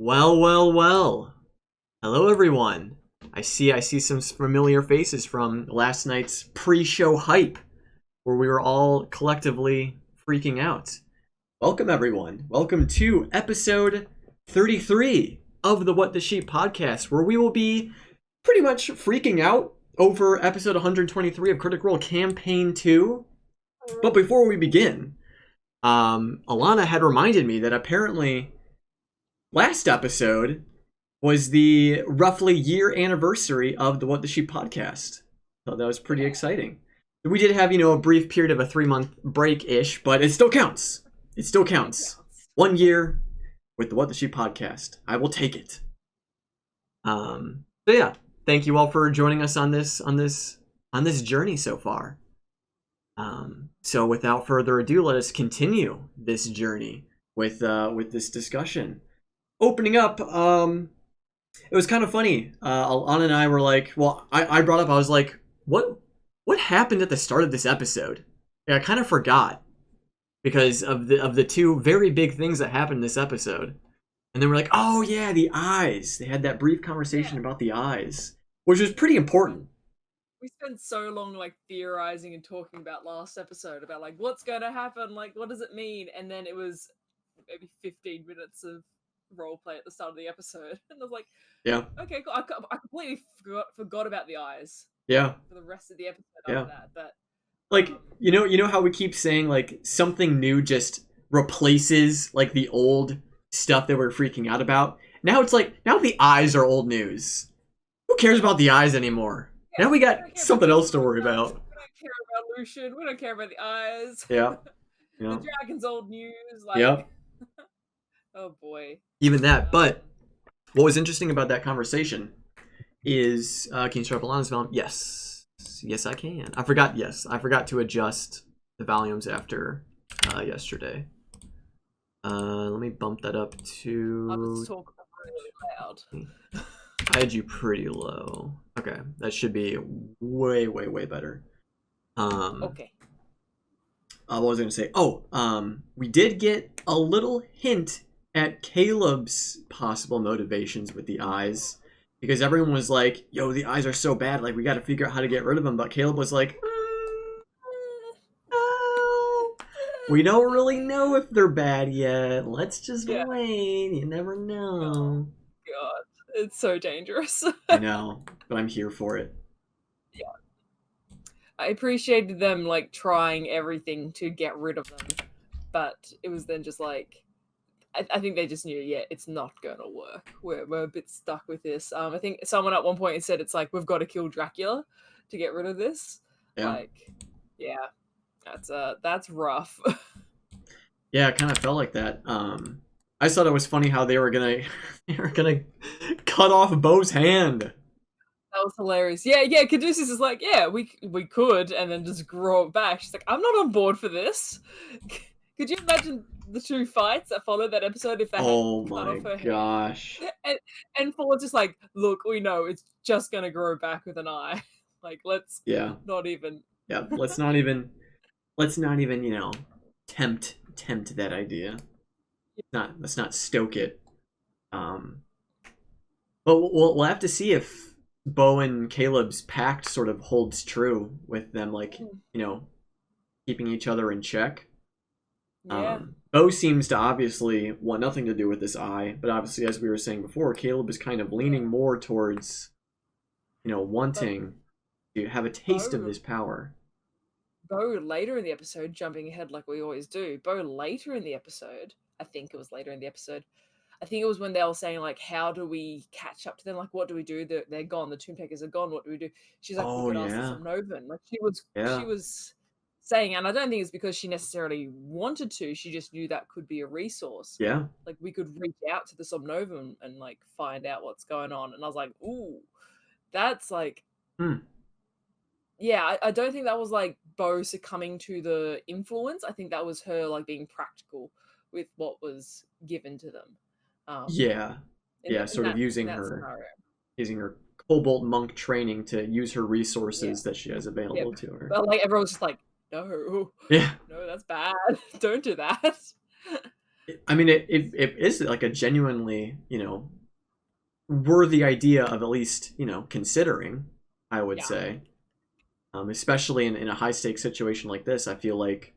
Well. Hello, everyone. I see some familiar faces from last night's pre-show hype, where we were all collectively freaking out. Welcome, everyone. Welcome to episode 33 of the What the Sheep podcast, where we will be pretty much freaking out over episode 123 of Critical Role Campaign 2. But before we begin, Alana had reminded me that apparently last episode was the roughly year anniversary of the What the Sheep podcast. So that was pretty exciting. We did have, a brief period of a 3-month break-ish, but it still counts. It still counts. 1 year with the What the Sheep podcast. I will take it. So yeah, thank you all for joining us on this journey so far. So without further ado, let us continue this journey with this discussion. Opening up, it was kind of funny. Alana and I were like, I brought up, I was like, what happened at the start of this episode? Yeah, I kind of forgot because of the two very big things that happened in this episode. And then we're like, oh yeah, the eyes. They had that brief conversation about the eyes, which was pretty important. We spent so long theorizing and talking about last episode about what's going to happen, what does it mean? And then it was maybe 15 minutes of roleplay at the start of the episode, and I was like, yeah, okay, cool. I completely forgot about the eyes. Yeah. For the rest of the episode after that, but you know how we keep saying something new just replaces the old stuff that we're freaking out about. Now it's now the eyes are old news. Who cares about the eyes anymore? Yeah, now we got something else to worry about. We don't care about Lucian. We don't care about the eyes. Yeah. The dragon's old news. Yep. Oh boy. Even that. But what was interesting about that conversation is, can you start up Alana's volume? Yes, I can. I forgot to adjust the volumes after yesterday. Let me bump that up to. I'll just talk really loud. I had you pretty low. Okay, that should be way better. Okay. What was I gonna say? We did get a little hint at Caleb's possible motivations with the eyes, because everyone was like, yo, the eyes are so bad, we gotta figure out how to get rid of them. But Caleb was like, we don't really know if they're bad yet. Let's just wait. You never know. God, it's so dangerous. I know, but I'm here for it. Yeah. I appreciated them trying everything to get rid of them, but it was then just I think they just knew, it's not gonna work. We're a bit stuck with this. I think someone at one point said it's we've got to kill Dracula to get rid of this. Yeah. That's rough. Yeah, it kind of felt like that. I thought it was funny how they were gonna cut off Bo's hand. That was hilarious. Yeah. Caduceus is we could, and then just grow it back. She's like, I'm not on board for this. Could you imagine the two fights that followed that episode if they had cut off her gosh. hand? And Ford's just look, we know it's just gonna grow back with an eye. Let's not even. Yeah, let's not even tempt that idea. Let's not stoke it. But we'll have to see if Bo and Caleb's pact sort of holds true with them, keeping each other in check. Yeah. Bo seems to obviously want nothing to do with this eye, but obviously, as we were saying before, Caleb is kind of leaning more towards, wanting to have a taste of this power. Bo later in the episode, jumping ahead like we always do, Bo later in the episode, I think it was when they were saying how do we catch up to them? What do we do? They're gone. The Tomb Takers are gone. What do we do? She's like, we could ask the Somnovan. She was saying, and I don't think it's because she necessarily wanted to. She just knew that could be a resource. Yeah. We could reach out to the Somnovan and find out what's going on. And I was like, ooh, that's Yeah, I don't think that was Bo succumbing to the influence. I think that was her being practical with what was given to them. Sort of using her Cobalt monk training to use her resources that she has available to her. But everyone's just no. Yeah. No, that's bad. Don't do that. I mean, it is like a genuinely, worthy idea of at least, considering, I would Yeah. say. Especially in a high stakes situation like this, I feel like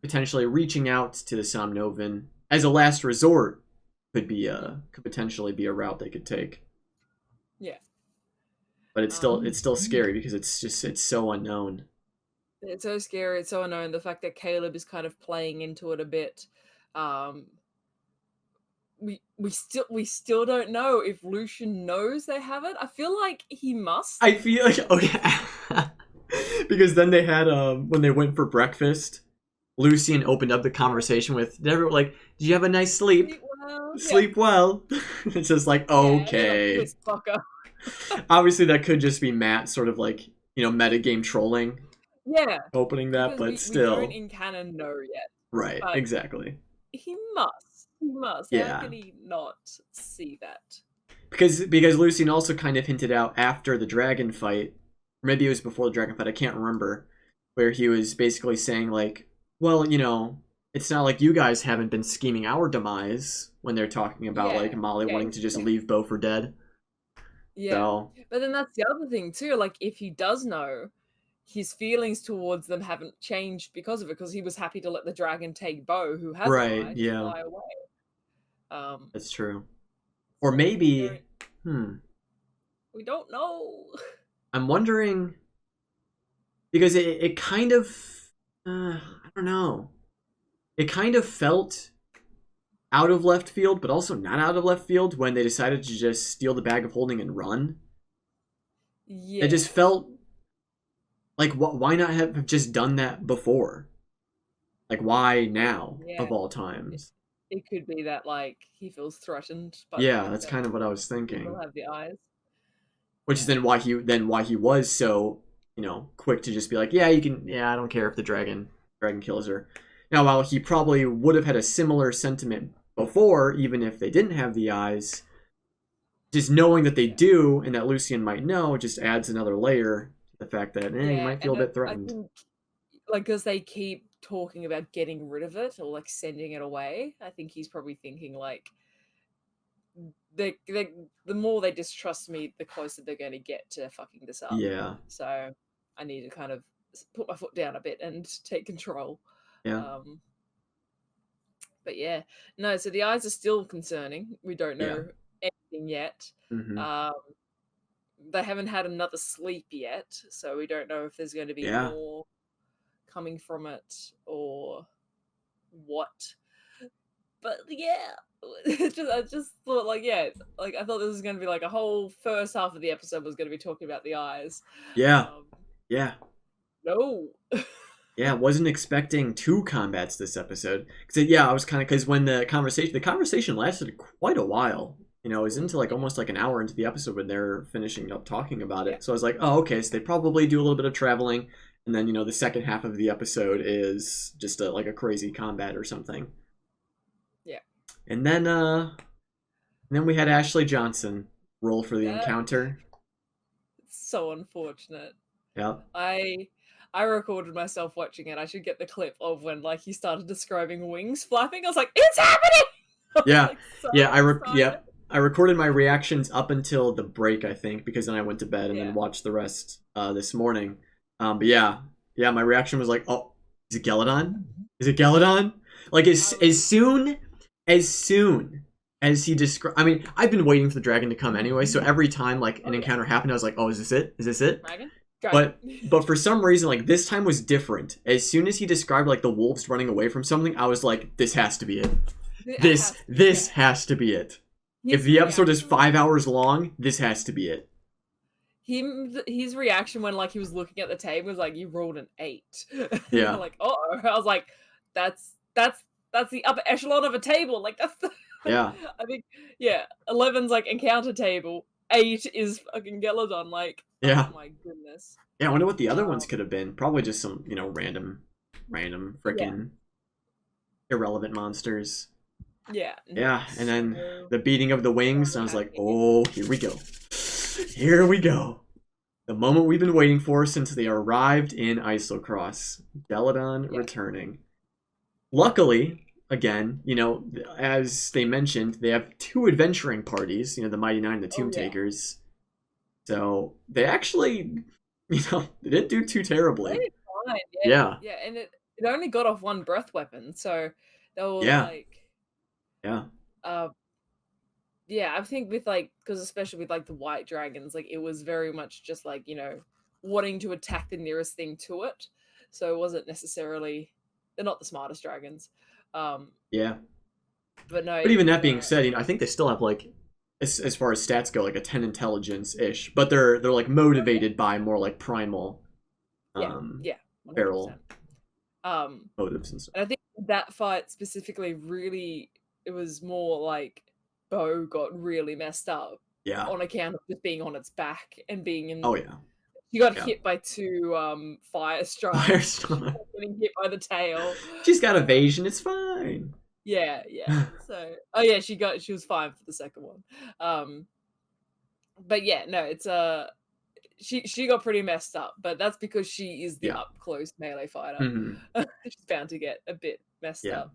potentially reaching out to the Somnovan as a last resort could potentially be a route they could take. Yeah. But it's still scary because it's so unknown. It's so scary. It's so unknown. The fact that Caleb is kind of playing into it a bit. Um, we still don't know if Lucian knows they have it. I feel like he must. I feel like because then they had when they went for breakfast, Lucian opened up the conversation with did you have a nice sleep? Sleep well. It's just like, okay. This fucker. Obviously that could just be Matt sort of like, metagame trolling. Yeah. Opening that, but still. We don't in canon know yet. Right, exactly. He must. He must. Yeah. How can he not see that? Because Lucian also kind of hinted out after the dragon fight, or maybe it was before the dragon fight, I can't remember, where he was basically saying like, well, it's not like you guys haven't been scheming our demise when they're talking about like Molly wanting to just leave Beau for dead. Yeah. So, but then that's the other thing too. Like if he does know, his feelings towards them haven't changed because of it, because he was happy to let the dragon take Beau, who has fly away. That's true. Or maybe we don't know. I'm wondering because it kind of I don't know. It kind of felt out of left field, but also not out of left field when they decided to just steal the bag of holding and run. Yeah. It just felt like, why not have just done that before? Like, why now, of all times? It could be that, like, he feels threatened. Yeah, that's kind of what I was thinking. People have the eyes. Which is then why he was so, quick to just be like, I don't care if the dragon kills her. Now, while he probably would have had a similar sentiment before, even if they didn't have the eyes, just knowing that they do and that Lucian might know just adds another layer to the fact that he might feel a bit threatened. I think, like, because they keep talking about getting rid of it or like sending it away, I think he's probably thinking like, the more they distrust me, the closer they're going to get to fucking this up. Yeah. So I need to kind of put my foot down a bit and take control. Yeah. But yeah, no. So the eyes are still concerning. We don't know anything yet. Mm-hmm. They haven't had another sleep yet, so we don't know if there's going to be more coming from it or what. But I just thought I thought this was going to be like a whole first half of the episode was going to be talking about the eyes. Yeah. No. Yeah, wasn't expecting 2 combats this episode. I was kind of, because when the conversation lasted quite a while. It was into like almost like an hour into the episode when they're finishing up talking about it. So I was like, oh, okay, so they probably do a little bit of traveling. And then, the second half of the episode is just like a crazy combat or something. Yeah. And then we had Ashley Johnson roll for the encounter. It's so unfortunate. Yeah. I recorded myself watching it. I should get the clip of when he started describing wings flapping. I was like, it's happening! Yeah. I recorded my reactions up until the break, I think, because then I went to bed and then watched the rest this morning. But my reaction was like, oh, is it Galadon? Is it Galadon? Like, as soon as he described... I mean, I've been waiting for the dragon to come anyway, so every time, an encounter happened, I was like, oh, is this it? Is this it? Dragon? But for some reason, this time was different. As soon as he described, the wolves running away from something, I was like, this has to be it. This has to be it. If the episode is 5 hours long, this has to be it. His reaction when he was looking at the table was like, you rolled an 8. Yeah. I was like, that's the upper echelon of a table. That's the yeah. I think 11's encounter table. 8 is fucking Galadon. Yeah. Oh my goodness. Yeah, I wonder what the other ones could have been. Probably just some, random freaking irrelevant monsters. Yeah. Yeah, and then the beating of the wings, and I was like, oh, here we go. Here we go. The moment we've been waiting for since they arrived in Isocross. Galadon returning. Luckily, again, as they mentioned, they have two adventuring parties, the Mighty Nine and the Tomb Takers. So they actually, they didn't do too terribly. They did fine, Yeah. Yeah, and it only got off one breath weapon, so they were like... Yeah. Yeah, I think with because especially with the white dragons, it was very much just wanting to attack the nearest thing to it. So it wasn't necessarily... they're not the smartest dragons. Yeah. But no. But even that being said, I think they still have as far as stats go, a 10 intelligence ish. But they're motivated by more primal feral motives and stuff. And I think that fight specifically really, it was more Bo got really messed up. Yeah. On account of just being on its back and being in... Oh yeah. She got hit by two fire strikes. Getting hit by the tail. She's got evasion, it's fine. Yeah. So she was fine for the second one. But yeah, no, it's she got pretty messed up, but that's because she is the up close melee fighter. Mm-hmm. She's bound to get a bit messed up.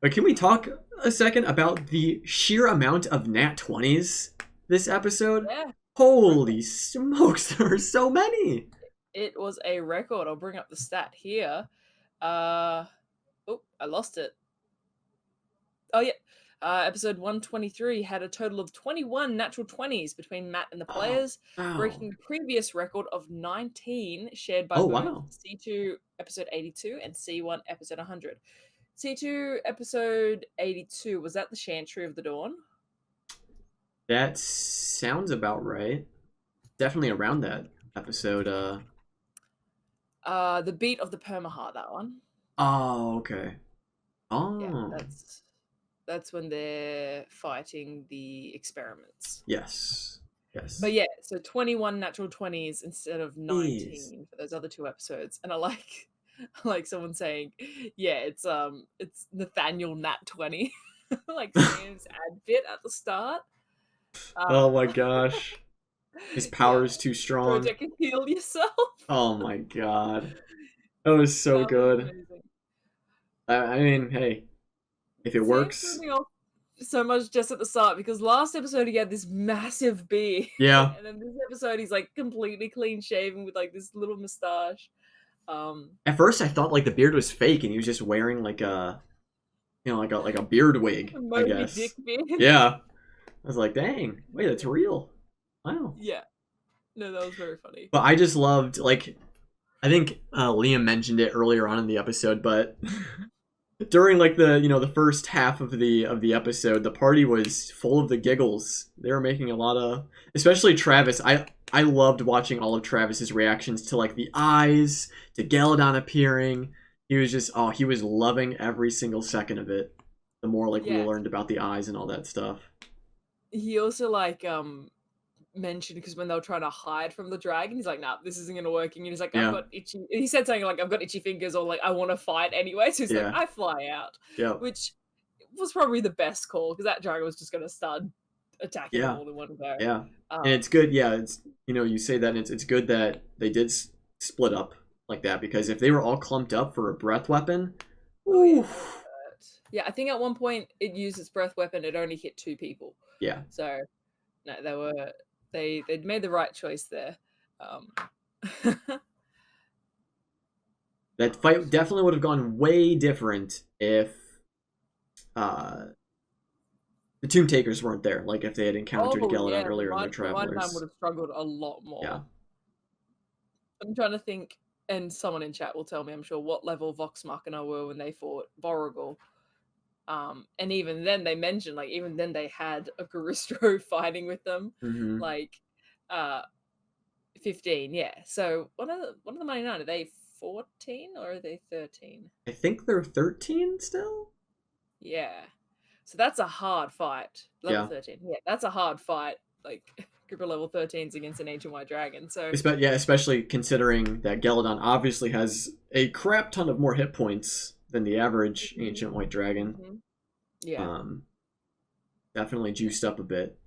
But can we talk a second about the sheer amount of nat 20s this episode? Yeah. Holy smokes, there are so many. It was a record. I'll bring up the stat here. I lost it. Oh yeah. Episode 123 had a total of 21 natural 20s between Matt and the players, breaking the previous record of 19 shared by both C2 episode 82 and C1 episode 100. C2 episode 82, was that the Chantry of the Dawn? That sounds about right. Definitely around that episode. The Beat of the Permaheart, that one. Oh, okay. Oh. Yeah, that's when they're fighting the experiments. Yes. But yeah, so 21 natural 20s instead of 19 for those other two episodes. And I like someone saying, yeah, it's Nathaniel Nat 20. Sam's ad bit at the start. Oh my gosh. His power is too strong. Project can heal yourself. Oh my god. That was so good. I mean, hey, if it works. So much just at the start, because last episode he had this massive beard. Yeah. And then this episode he's completely clean shaven with this little mustache. At first I thought the beard was fake and he was just wearing a beard wig, I guess. Dick beard. Yeah. I was like, dang, wait, that's real. Wow. Yeah. No, that was very funny. But I just loved, I think Liam mentioned it earlier on in the episode, but during the first half of the episode, the party was full of the giggles. They were making a lot of, especially Travis. I loved watching all of Travis's reactions to the eyes, to Galadon appearing. He was just, he was loving every single second of it. The more we learned about the eyes and all that stuff. He also mentioned, because when they were trying to hide from the dragon, he's like, nah, this isn't gonna work. And he's like, I've got itchy... he said something I've got itchy fingers, or I want to fight anyway. So he's I fly out. Yeah. Which was probably the best call, because that dragon was just gonna start attacking them all in one go. Yeah. And it's good, it's you say that, and it's good that they did split up like that, because if they were all clumped up for a breath weapon, yeah, I think at one point it used its breath weapon, it only hit 2 people. Yeah. So no, they made the right choice there. That fight definitely would have gone way different if the Tomb Takers weren't there. If they had encountered Galadon earlier in their Travelers. The Time would have struggled a lot more. Yeah. I'm trying to think, and someone in chat will tell me, I'm sure, what level Vox Machina were when they fought Borogul. And even then they mentioned, even then they had a Garistro fighting with them. Mm-hmm. 15, yeah. So one of the Mighty Nine, are they 14 or are they 13? I think they're 13 still. Yeah. So that's a hard fight. Level 13. Yeah, that's a hard fight. Group of level 13s against an ancient white dragon. So especially considering that Galadon obviously has a crap ton of more hit points than the average ancient white dragon. Mm-hmm. Yeah. Definitely juiced up a bit.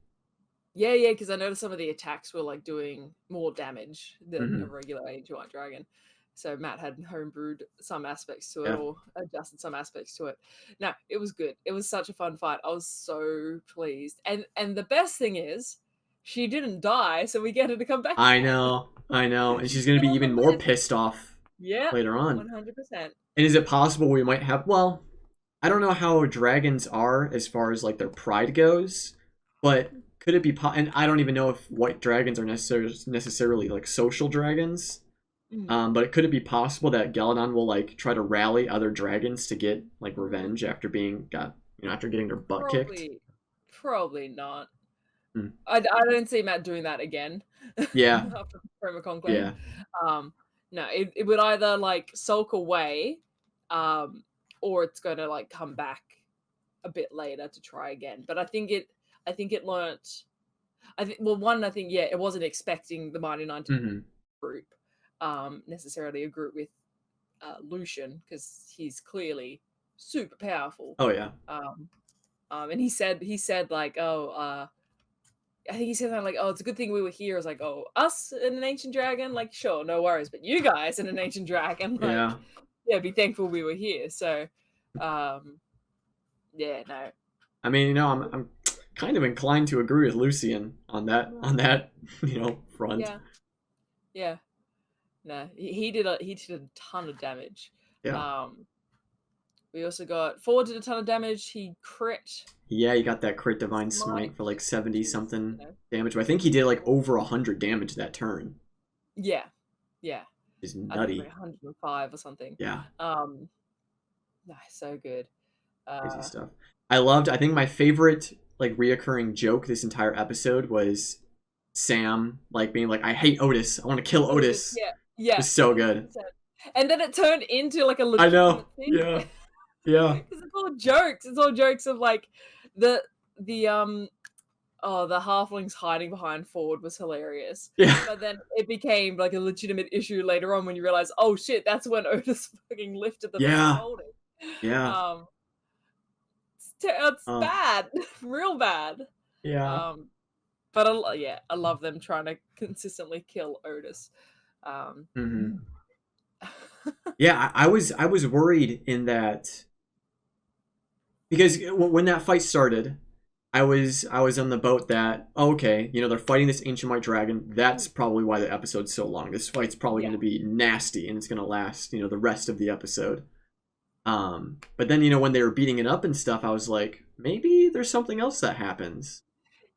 Yeah, because I noticed some of the attacks were doing more damage than a regular ancient white dragon. So Matt had homebrewed some aspects to it Yeah. or adjusted some aspects to it. No, it was good. It was such a fun fight. I was so pleased. And the best thing is, she didn't die, so we get her to come back I again. know, I know. And She's she's gonna be still on even the more list. pissed off Yeah, later on. 100%. And is it possible we might have? Well, I don't know how dragons are as far as like their pride goes, but could it be? And I don't even know if white dragons are necessarily like social dragons. But could it be possible that Galadon will like try to rally other dragons to get like revenge after after getting their butt kicked? Probably not. Hmm. I don't see Matt doing that again Yeah, after Chroma Conclave. yeah. No, it would either like sulk away, or it's gonna like come back a bit later to try again. But I think it learnt. I think yeah, it wasn't expecting the Mighty 90 Hmm. group, necessarily a group with Lucian because he's clearly super powerful. Oh yeah. And he said like, I think he said that like, oh, it's a good thing we were here. I was like, oh, us and an ancient dragon, like, sure, no worries, but you guys and an ancient dragon, like, Yeah. yeah, be thankful we were here. So, yeah, no, I mean, I'm kind of inclined to agree with Lucian on that front. yeah, yeah, no, he did a ton of damage. Yeah. We also got Ford did a ton of damage. He crit. Yeah, you got that crit divine smite for like 70 something damage. But I think he did like over 100 damage that turn. Yeah, yeah. Is I think nutty. like 105 or something. Yeah. No, so good. Crazy stuff. I think my favorite like reoccurring joke this entire episode was Sam like being like, I hate Otis. I want to kill Otis. Yeah, yeah. It's so good. And then it turned into like a I legitimate know. thing. Yeah. Yeah. Because it's all jokes. It's all jokes of like the the halflings hiding behind Ford was hilarious. Yeah. But then it became like a legitimate issue later on when you realize, oh shit, that's when Otis fucking lifted the Yeah. holding. Yeah. It's bad, real bad. Yeah. But I love them trying to consistently kill Otis. Mm-hmm. Yeah, I was worried in that because when that fight started, I was on the boat that okay, they're fighting this ancient white dragon. That's probably why the episode's so long. This fight's probably going to be nasty and it's going to last the rest of the episode. But then when they were beating it up and stuff, I was like, maybe there's something else that happens.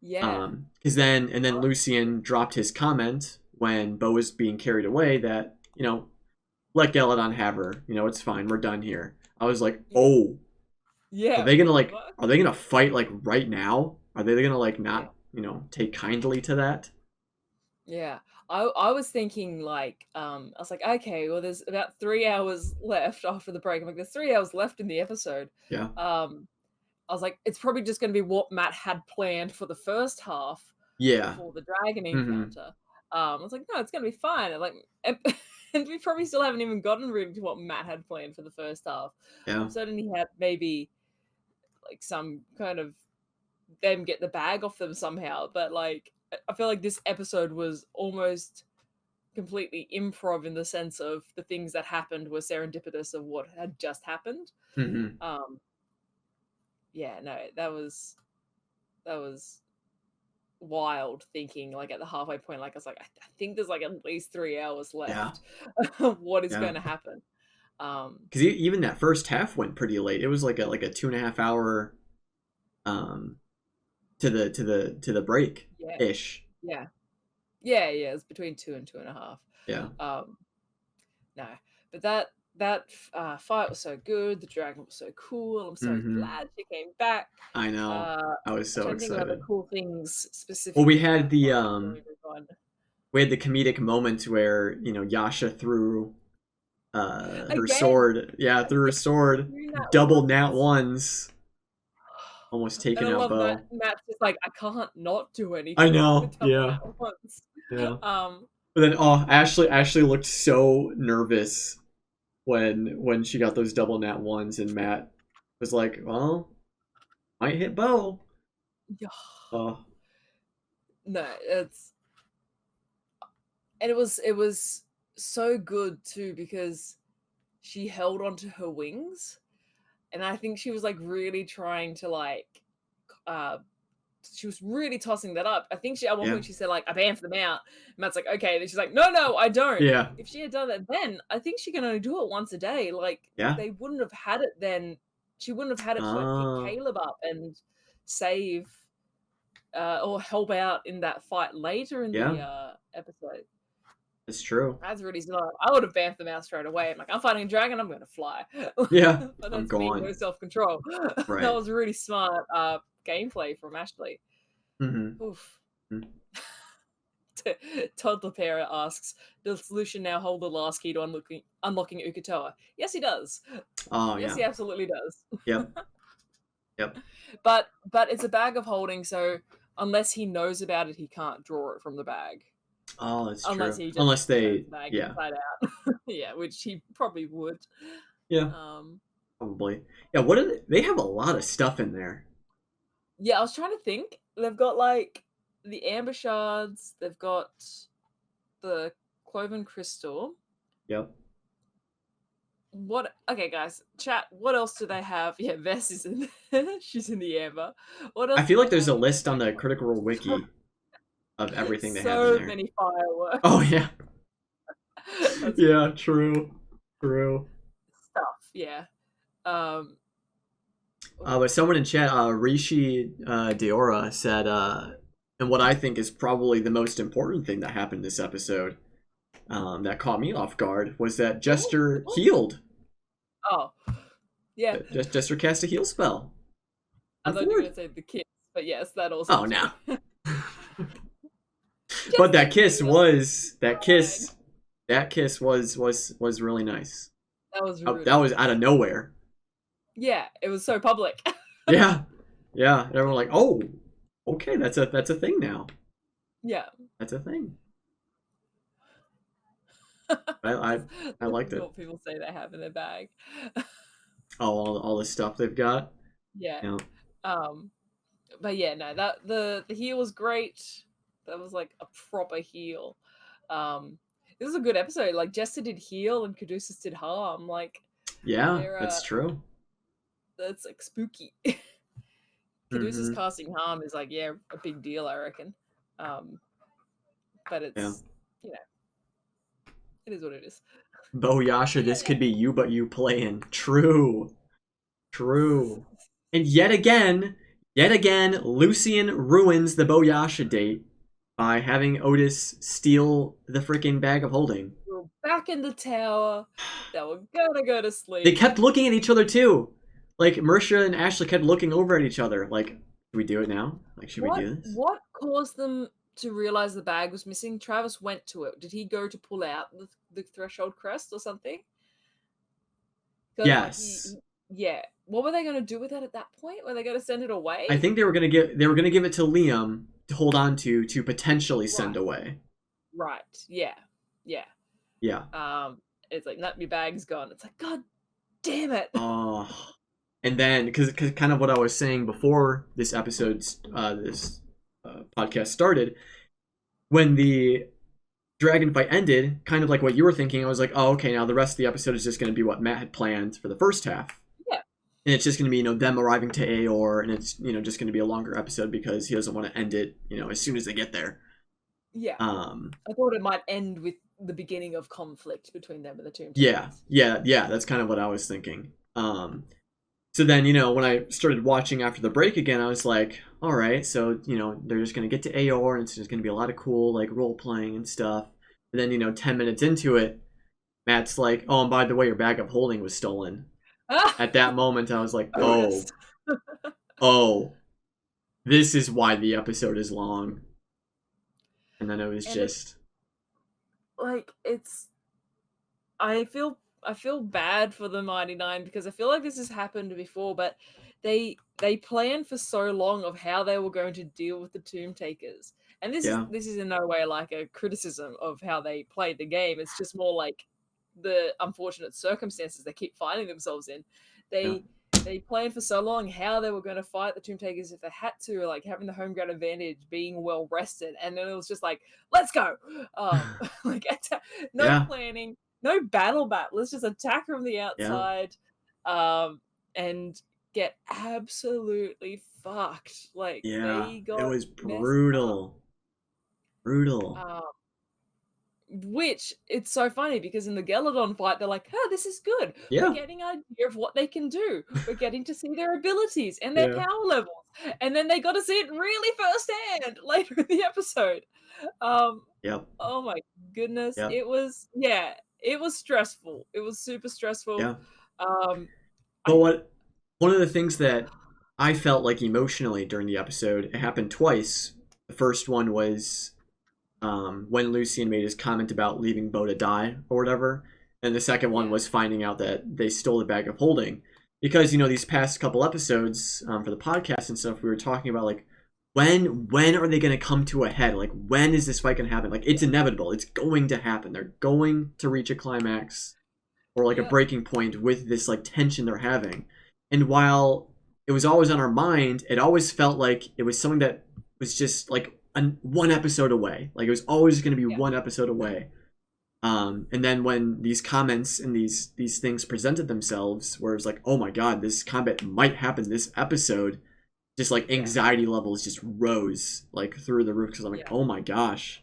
Yeah. Because then Lucian dropped his comment when Bo was being carried away that let Galadon have her. It's fine. We're done here. I was like, oh, yeah. Are they gonna fight like right now? Are they gonna like not take kindly to that? Yeah. I was thinking like I was like, okay, well there's about 3 hours left after the break. I'm like, there's 3 hours left in the episode. Yeah. I was like, it's probably just going to be what Matt had planned for the first half. Yeah. Before the dragon encounter. I was like, no, it's going to be fine. And we probably still haven't even gotten really to what Matt had planned for the first half. Yeah. I'm certain he had maybe like some kind of them get the bag off them somehow. But like, I feel like this episode was almost completely improv in the sense of the things that happened were serendipitous of what had just happened. Yeah, no, that was wild thinking like at the halfway point. Like I was like, I think there's like at least 3 hours left of what is going to happen. Because even that first half went pretty late. It was like a 2.5 hour to the break ish. Yeah. It's between 2 and 2.5. Yeah. No, but that fight was so good. The dragon was so cool. I'm so glad she came back. I know. I was so excited. Think about the cool things specifically. Well, we had the comedic moment where Yasha threw her sword. Yeah, threw her sword. Double nat ones. Almost taken out Bo. Matt's just like, I can't not do anything. I know. Yeah. Yeah. But then Ashley looked so nervous when she got those double nat ones, and Matt was like, well, might hit Bo. No, it was so good too because she held onto her wings, and I think she was like really trying to like she was really tossing that up. I think she at one Yeah. point she said like I bamfed them out. Matt's like okay, then she's like no I don't. Yeah. If she had done that then, I think she can only do it once a day. Like Yeah. they wouldn't have had it then. She wouldn't have had it to like pick Caleb up and save or help out in that fight later in Yeah. the episode. It's true. That's really smart. I would have bamfed them out straight away. I'm like, I'm fighting a dragon, I'm going to fly. Yeah. But I'm that's me, gone. no self-control. Right. That was really smart gameplay from Ashley. Mm-hmm. Oof. Mm-hmm. Toddler Para asks, does Lucian now hold the last key to unlocking Ukatoa? Yes, he does. Oh, yes, yeah. he absolutely does. Yep. Yep. But it's a bag of holding, so unless he knows about it, he can't draw it from the bag. Oh, that's unless true. he just Unless they, turns the bag yeah. inside out. Yeah, which he probably would. Yeah. Probably. Yeah, what are they have a lot of stuff in there. Yeah, I was trying to think. They've got like the amber shards, they've got the cloven crystal. Yep. What okay guys, chat, what else do they have? Yeah, Vess is in there. She's in the amber. What else? I feel like there's a list on the Critical Role wiki of everything they have in there. So many fireworks. Oh yeah. Yeah, true. Stuff, yeah. But someone in chat, Rishi Deora said, and what I think is probably the most important thing that happened this episode, that caught me off guard, was that Jester healed. Oh, yeah. Jester cast a heal spell. I thought you were going to say the kiss, but yes, that also. Oh no. But that kiss was really nice. That was rude. That was out of nowhere. Yeah, it was so public. Yeah. And everyone like, oh, okay, that's a thing now. Yeah. That's a thing. I liked it. What people say they have in their bag. Oh, all the stuff they've got. Yeah. But yeah, no, that the heal was great. That was like a proper heal. This was a good episode. Like Jester did heal and Caduceus did harm. Like yeah, that's true. That's like spooky. Caduceus casting harm is like a big deal, I reckon. But it's you know, it is what it is. Bo Yasha, this could be you, but you playing. True. And yet again, Lucian ruins the Bo Yasha date by having Otis steal the freaking bag of holding. We're back in the tower. That we're gonna go to sleep. They kept looking at each other too. Like Mersha and Ashley kept looking over at each other. Like, should we do it now? Like, should we do this? What caused them to realize the bag was missing? Travis went to it. Did he go to pull out the threshold crest or something? Yes. Yeah. What were they going to do with it at that point? Were they going to send it away? I think they were going to give it to Liam to hold on to potentially send away. Right. Yeah. It's like, nope, your bag's gone. It's like, God damn it. Oh. And then, because kind of what I was saying before this episode's podcast started, when the dragon fight ended, kind of like what you were thinking, I was like, oh, okay, now the rest of the episode is just going to be what Matt had planned for the first half. Yeah. And it's just going to be, them arriving to Aeor, and it's, just going to be a longer episode because he doesn't want to end it, as soon as they get there. Yeah. I thought it might end with the beginning of conflict between them and the Tomb Takers. Yeah, that's kind of what I was thinking. So then, when I started watching after the break again, I was like, all right, so, they're just going to get to Aeor, and it's just going to be a lot of cool, like, role-playing and stuff. And then, 10 minutes into it, Matt's like, oh, and by the way, your bag of holding was stolen. At that moment, I was like, oh, this is why the episode is long. And then it was just... I feel bad for the Mighty Nine because I feel like this has happened before, but they planned for so long of how they were going to deal with the Tomb Takers. And this is in no way like a criticism of how they played the game. It's just more like the unfortunate circumstances they keep finding themselves in. They they planned for so long how they were going to fight the Tomb Takers if they had to, like having the home ground advantage, being well rested, and then it was just like, let's go. Like no Yeah. planning, no battle. Let's just attack from the Yeah. outside, and get absolutely fucked. Like Yeah. they It got was messed up. brutal. Um, Which it's so funny because in the Galadon fight, they're like, "Oh, this is good. We're Yeah. getting an idea of what they can do. We're getting to see their abilities and their Yeah. power levels." And then they got to see it really firsthand later in the episode. Um, Yep. oh my goodness, Yep. it was stressful. It was super stressful. Yeah. Um, But I one of the things that I felt like emotionally during the episode, it happened twice. The first one was when Lucian made his comment about leaving Bo to die or whatever, and the second one yeah, was finding out that they stole the bag of holding. Because these past couple episodes for the podcast and stuff, we were talking about like when are they going to come to a head? Like when is this fight going to happen? Like it's inevitable. It's going to happen. They're going to reach a climax or like a yeah, breaking point with this like tension they're having. And while it was always on our mind, it always felt like it was something that was just like one episode away. Like it was always going to be yeah, one episode away. And then when these comments and these things presented themselves, where it was like, oh my god, this combat might happen this episode, just like yeah, anxiety levels just rose like through the roof because I'm like, yeah, oh my gosh,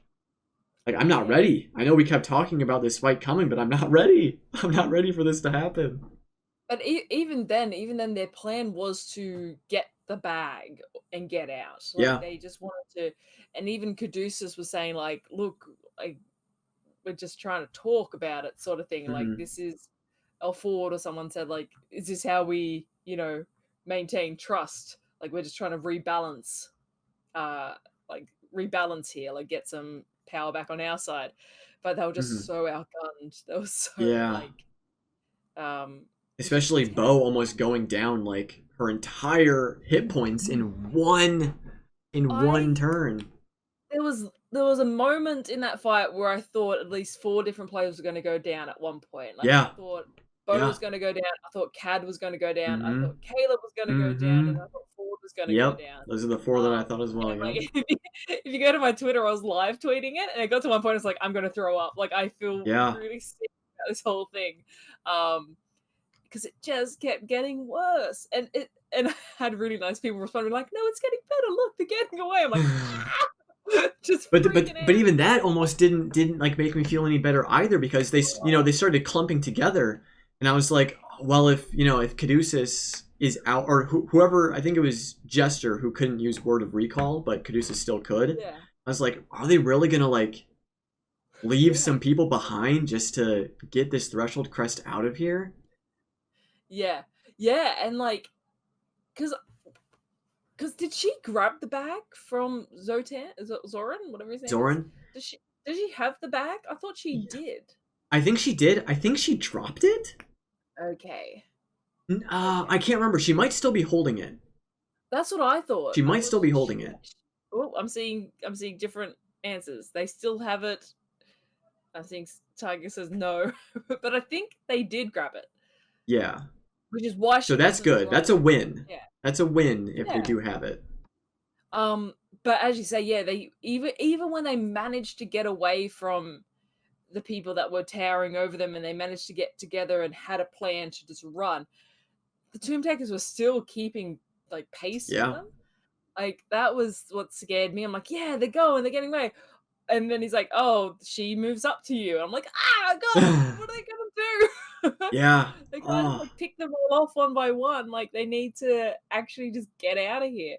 like I'm not yeah. ready. I know we kept talking about this fight coming, but I'm not ready. I'm not ready for this to happen. But even then, their plan was to get the bag and get out. Like Yeah. they just wanted to, and even Caduceus was saying like, "Look, like we're just trying to talk about it," sort of thing. Like Hmm. this is Ford or someone said like, "Is this how we, maintain trust? Like we're just trying to rebalance, uh, like rebalance here, like get some power back on our side." But they were just Hmm. so outgunned. They were so Yeah. like, um, it's just Especially intense. Bo almost going down like her entire hit points in one I turn. there was a moment in that fight where I thought at least 4 different players were gonna go down at one point. Like, I Yeah. thought Bo Yeah. was gonna go down, I thought Cad was gonna go down, I Hmm. thought Caleb was gonna go down, and Hmm. I thought Ford was gonna go Yep. down. Those are the four that I thought as well. And, Yep. like, if you go to my Twitter, I was live tweeting it, and it got to one point, it's like, I'm gonna throw up. Like, I feel Yeah. really sick about this whole thing. Because it just kept getting worse. And I had really nice people responding like, "No, it's getting better. Look, they're getting away." I'm like, "Ah!" Just But freaking but out. even that almost didn't like make me feel any better either because they started clumping together and I was like, well, if Caduceus is out or whoever, I think it was Jester who couldn't use Word of Recall but Caduceus still could. Yeah. I was like, are they really gonna like leave Yeah. some people behind just to get this Threshold Crest out of here? Yeah. Yeah. And like, because did she grab the bag from Zoran, whatever his name is? Zoran? Did she have the bag? I thought she Yeah. did. I think she did. I think she dropped it. Okay. I can't remember. She might still be holding it. That's what I thought. She I might thought still be holding it. Oh, I'm seeing different answers. They still have it. I think Tiger says no, but I think they did grab it, Yeah. which is why So she that's wasn't good. That's throwing a up. win. Yeah, That's a win if they yeah. do have it. But as you say, yeah, they even when they managed to get away from the people that were towering over them, and they managed to get together and had a plan to just run, the Tomb Takers were still keeping like pace with Yeah. them. Like that was what scared me. I'm like, yeah, they're going, they're getting away. And then he's like, "Oh, she moves up to you." And I'm like, "Ah, God, what are they gonna do?" Yeah. They kind of Oh. like pick them all off one by one. Like they need to actually just get out of here.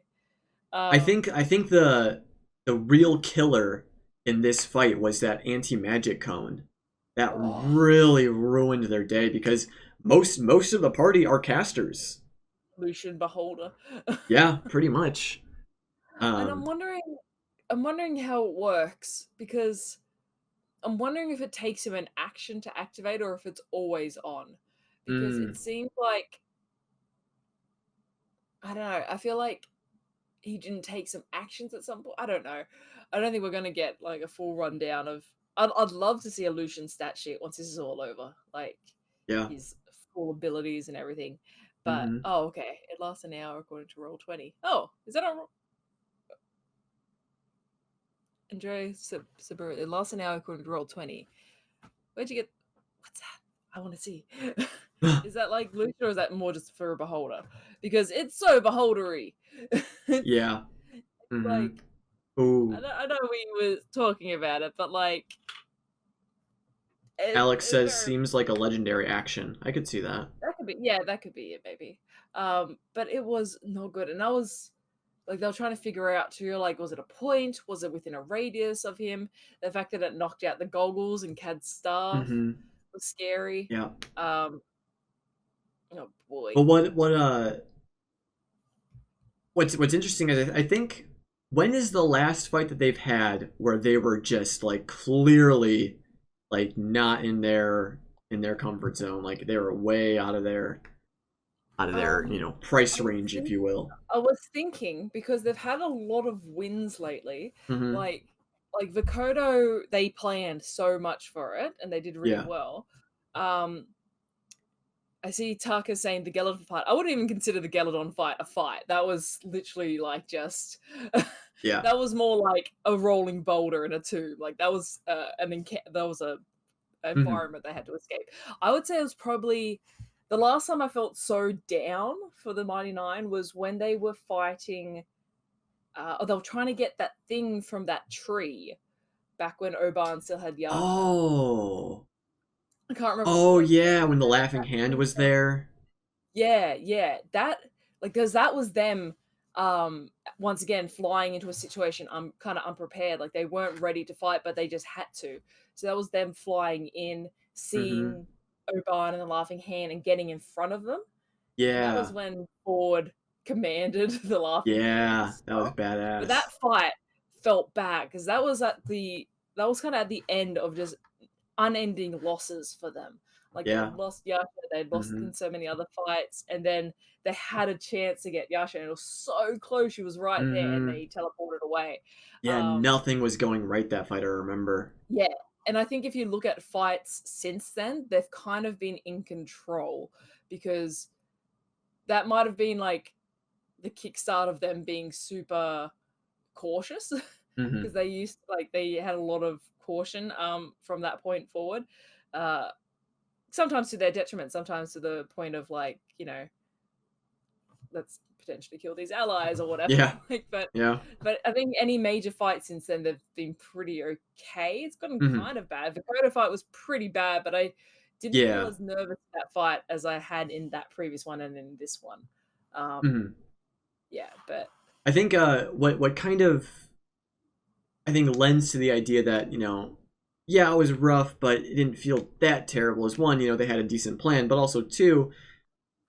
I think the real killer in this fight was that anti-magic cone. That Oh, really ruined their day because most of the party are casters. Lucian Beholder. Yeah, pretty much. And Um I'm wondering how it works because I'm wondering if it takes him an action to activate or if it's always on. Because it mm, seems like I don't know. I feel like he didn't take some actions at some point. I don't know. I don't think we're gonna get like a full rundown of. I'd love to see a Lucian stat sheet once this is all over, like yeah. his full abilities and everything. But oh, okay, it lasts an hour according to Roll20. Oh, is that a Enjoy Suburban? It lasts an hour according to Roll20. Where'd you get? What's that? I want to see. Is that like Lucian, or is that more just for a beholder? Because it's so beholdery. Yeah. Like, ooh. I know we were talking about it, but like, Alex says seems like a legendary action. I could see that. That could be, yeah, that could be it, maybe. But it was not good, and I was like, they were trying to figure out too, like, was it a point? Was it within a radius of him? The fact that it knocked out the goggles and Cad's staff was scary. Yeah. Oh boy. But what's interesting is I think, when is the last fight that they've had where they were just like clearly like not in their comfort zone, like they were way out of their price range, if you will. I was thinking, because they've had a lot of wins lately, like Vokodo, they planned so much for it and they did really well. I see Taka saying the Galadon fight. I wouldn't even consider the Galadon fight a fight. That was literally like just that was more like a rolling boulder in a tomb. Like that was that was a environment they had to escape. I would say it was probably the last time I felt so down for the Mighty Nine was when they were fighting, or they were trying to get that thing from that tree back when Oban still had Yasha. Oh. I can't remember. Oh yeah, when the laughing hand was there. Yeah. That, like, because that was them once again flying into a situation kind of unprepared. Like they weren't ready to fight, but they just had to. So that was them flying in, seeing Oban and the laughing hand and getting in front of them. Yeah. And that was when Ford commanded the laughing hand. Yeah, that was badass. But that fight felt bad because that was kind of at the end of just unending losses for them. Like they lost Yasha, they'd lost in so many other fights, and then they had a chance to get Yasha, and it was so close. She was right there, and they teleported away. Yeah, nothing was going right that fight, I remember. Yeah, and I think if you look at fights since then, they've kind of been in control, because that might have been like the kickstart of them being super cautious, because they had a lot of caution from that point forward, sometimes to their detriment, sometimes to the point of like, let's potentially kill these allies or whatever. But I think any major fight since then, they've been pretty okay. It's gotten kind of bad. The Vokodo fight was pretty bad, but I didn't feel as nervous in that fight as I had in that previous one and in this one. But I think what kind of, I think, lends to the idea that, it was rough, but it didn't feel that terrible, as one, they had a decent plan, but also two,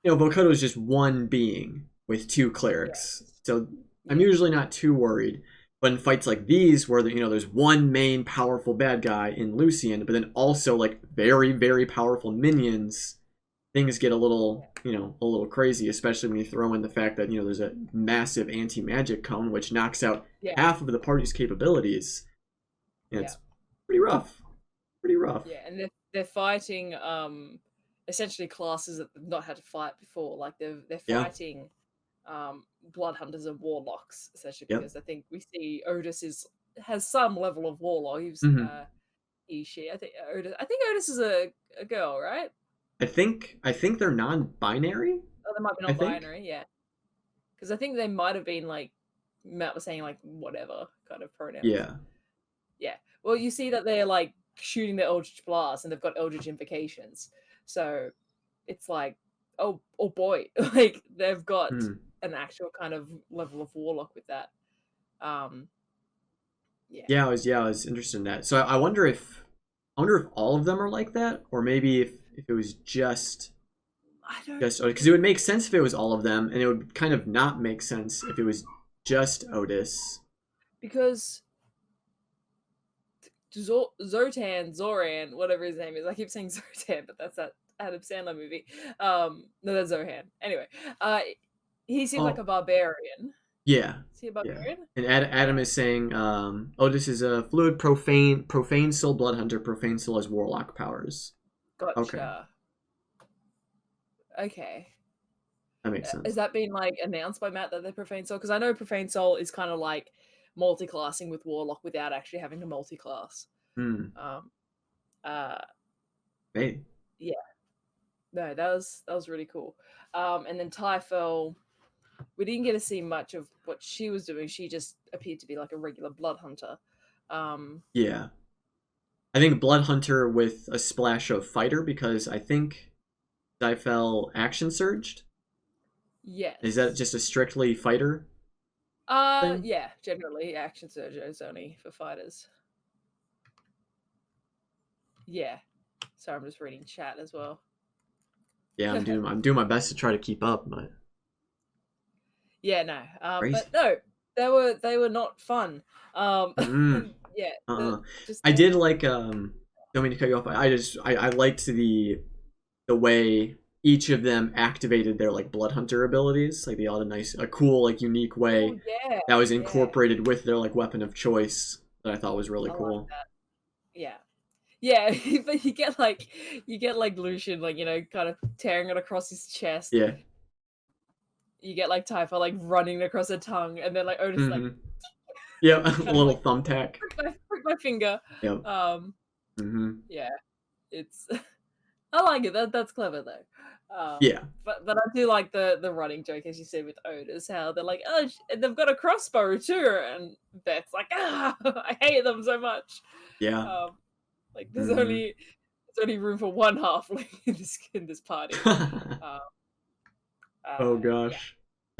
Vokodo is just one being with two clerics. So I'm usually not too worried. But in fights like these, where there's one main powerful bad guy in Lucian, but then also like very, very powerful minions, things get a little crazy, especially when you throw in the fact that, there's a massive anti-magic cone, which knocks out half of the party's capabilities. It's pretty rough. Yeah, and they're fighting essentially classes that they've not had to fight before. Like they're fighting blood hunters and warlocks, essentially, because I think we see Otis has some level of warlock. He was she. I think Otis is a girl, right? I think they're non-binary. Oh, they might be non-binary, yeah. Because I think they might have been like Matt was saying, like whatever kind of pronouns. Yeah. Well, you see that they're like shooting their Eldritch Blast and they've got Eldritch Invocations, so it's like, oh boy, like they've got an actual kind of level of warlock with that. I was interested in that. So I wonder if all of them are like that, or maybe if it was just because it would make sense if it was all of them, and it would kind of not make sense if it was just Otis. Because Zoran, whatever his name is, I keep saying Zotan, but that's that Adam Sandler movie. No, that's Zohan. Anyway, he seems like a barbarian. Yeah. Is he a barbarian? And Adam is saying, Otis is a fluid, profane soul blood hunter. Profane soul has warlock powers. Gotcha. Okay. That makes sense. Has that been like announced by Matt that they're Profane Soul? Because I know Profane Soul is kind of like multi-classing with Warlock without actually having to multi-class. Hmm. Uh, Hey. yeah, no, that was really cool. And then Typhel, we didn't get to see much of what she was doing. She just appeared to be like a regular blood hunter. Yeah. I think Blood Hunter with a splash of Fighter, because I think Typhel action surged. Yes. Is that just a strictly Fighter thing? Yeah, generally action surge is only for fighters. Yeah. So I'm just reading chat as well. Yeah, I'm doing my best to try to keep up, but yeah, no. crazy. But no, they were not fun. Yeah. I did like don't mean to cut you off. I liked the way each of them activated their like blood hunter abilities. Like they all had a cool, like unique way that was incorporated with their like weapon of choice that I thought was really cool. Like that. Yeah, but you get like Lucian, like, you know, kind of tearing it across his chest. Yeah. You get like Typhel like running across her tongue, and then like Otis like yeah, a little like, thumbtack. Prick my finger. Yep. Yeah, it's I like it. That's clever though. Yeah. But I do like the running joke, as you said, with Otis, how they're like, oh, and they've got a crossbow too, and Beth's like, I hate them so much. Yeah. Like there's only room for one halfling in this party. Oh gosh. Yeah.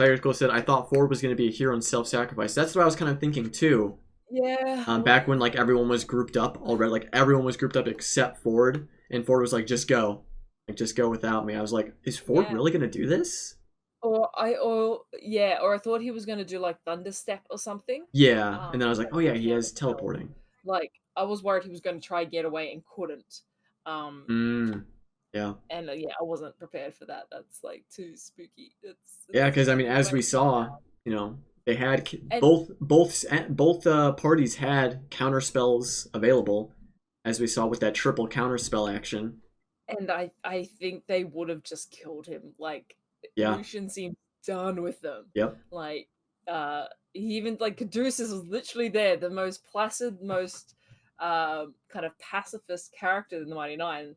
Tiger School said, I thought Ford was going to be a hero in self-sacrifice. That's what I was kind of thinking too. Yeah. Back when like everyone was grouped up already, like everyone was grouped up except Ford, and Ford was like, just go. Like, just go without me. I was like, is Ford really going to do this? Or I thought he was going to do like Thunderstep or something. Yeah. And then I was like, oh yeah, he has teleporting. Like, I was worried he was going to try and get away and couldn't. Yeah. And I wasn't prepared for that. That's like too spooky. Yeah, because I mean, as we saw, you know, they had both parties had counter spells available, as we saw with that triple counter spell action. And I think they would have just killed him. Like, Lucian seemed done with them. Yep. Like, he even like Caduceus was literally there, the most placid, most kind of pacifist character in the Mighty Nine.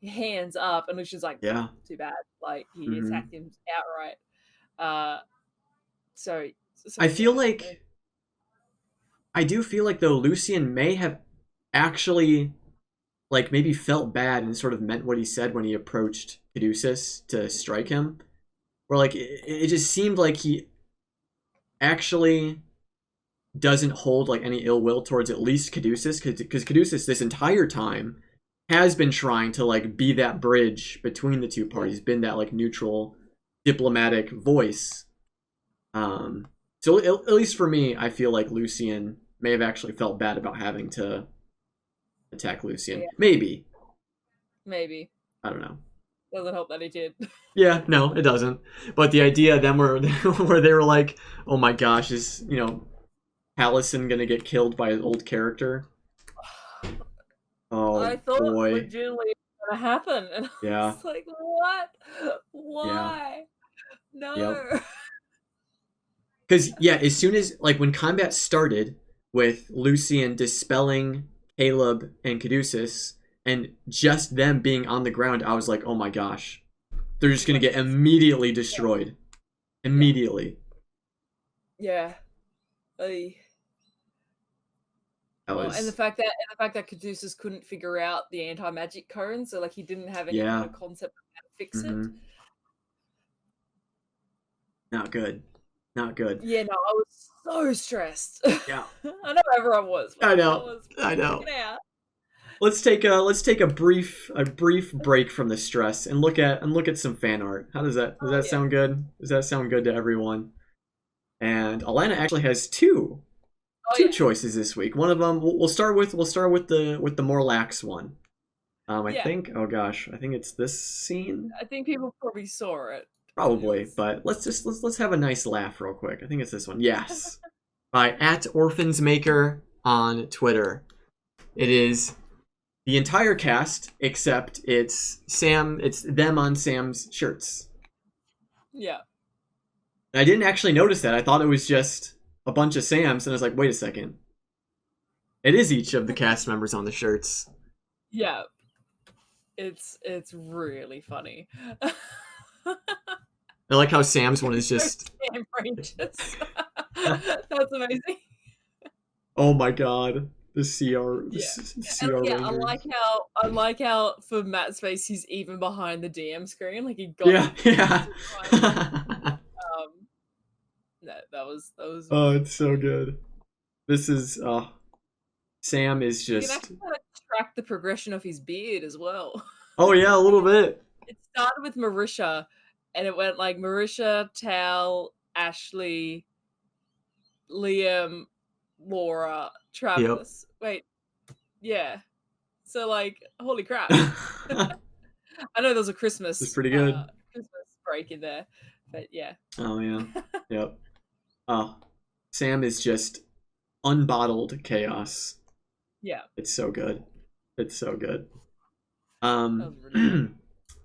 Hands up, and Lucian's like, yeah, too bad. Like, he attacked him outright. So I feel like I do feel like though Lucian may have actually like maybe felt bad and sort of meant what he said when he approached Caduceus to strike him. Where like it just seemed like he actually doesn't hold like any ill will towards at least Caduceus, because Caduceus this entire time has been trying to like be that bridge between the two parties, been that like neutral diplomatic voice. So at least for me, I feel like Lucian may have actually felt bad about having to attack Lucian. Yeah. Maybe. I don't know. Doesn't help that he did. Yeah, no, it doesn't. But the idea of them where they were like, oh my gosh, is, you know, Hallison gonna get killed by his old character? Oh, I thought boy. originally it was gonna happen, and I was like, what? Why? No. Yep. Because as soon as like when combat started with Lucian dispelling Caleb and Caduceus, and just them being on the ground, I was like, oh my gosh, they're just gonna get immediately destroyed. Immediately. Yeah. And the fact that Caduceus couldn't figure out the anti-magic cone, so like he didn't have any kind of concept of how to fix it. Not good. Yeah, no, I was so stressed. Yeah. I know everyone was. I know. Let's take a brief break from the stress and look at some fan art. How does that sound good? Does that sound good to everyone? And Alana actually has two choices this week. One of them we'll start with the more lax one. I think, oh gosh, I think it's this scene. I think people probably saw it. Probably, but let's have a nice laugh real quick. I think it's this one. Yes. By @OrphansMaker on Twitter. It is the entire cast except it's them on Sam's shirts. Yeah. I didn't actually notice that. I thought it was just a bunch of Sams, and I was like, wait a second. It is each of the cast members on the shirts. Yeah. It's really funny. I like how Sam's one is just Sam Regis. That's amazing. Oh my god. The CR Yeah, Rangers. I like how for Matt's face he's even behind the DM screen. Like he got Yeah. that was Oh, it's so good. This is Sam is you can just actually kind of track the progression of his beard as well. Oh yeah, a little bit. It started with Marisha and it went like Marisha, Tal, Ashley, Liam, Laura, Travis. Yep. Wait. Yeah. So like holy crap. I know there's a Christmas. It's pretty good. Christmas break in there, but yeah. Oh yeah. Yep. Oh, Sam is just unbottled chaos. Yeah. It's so good. It's so good. Really good.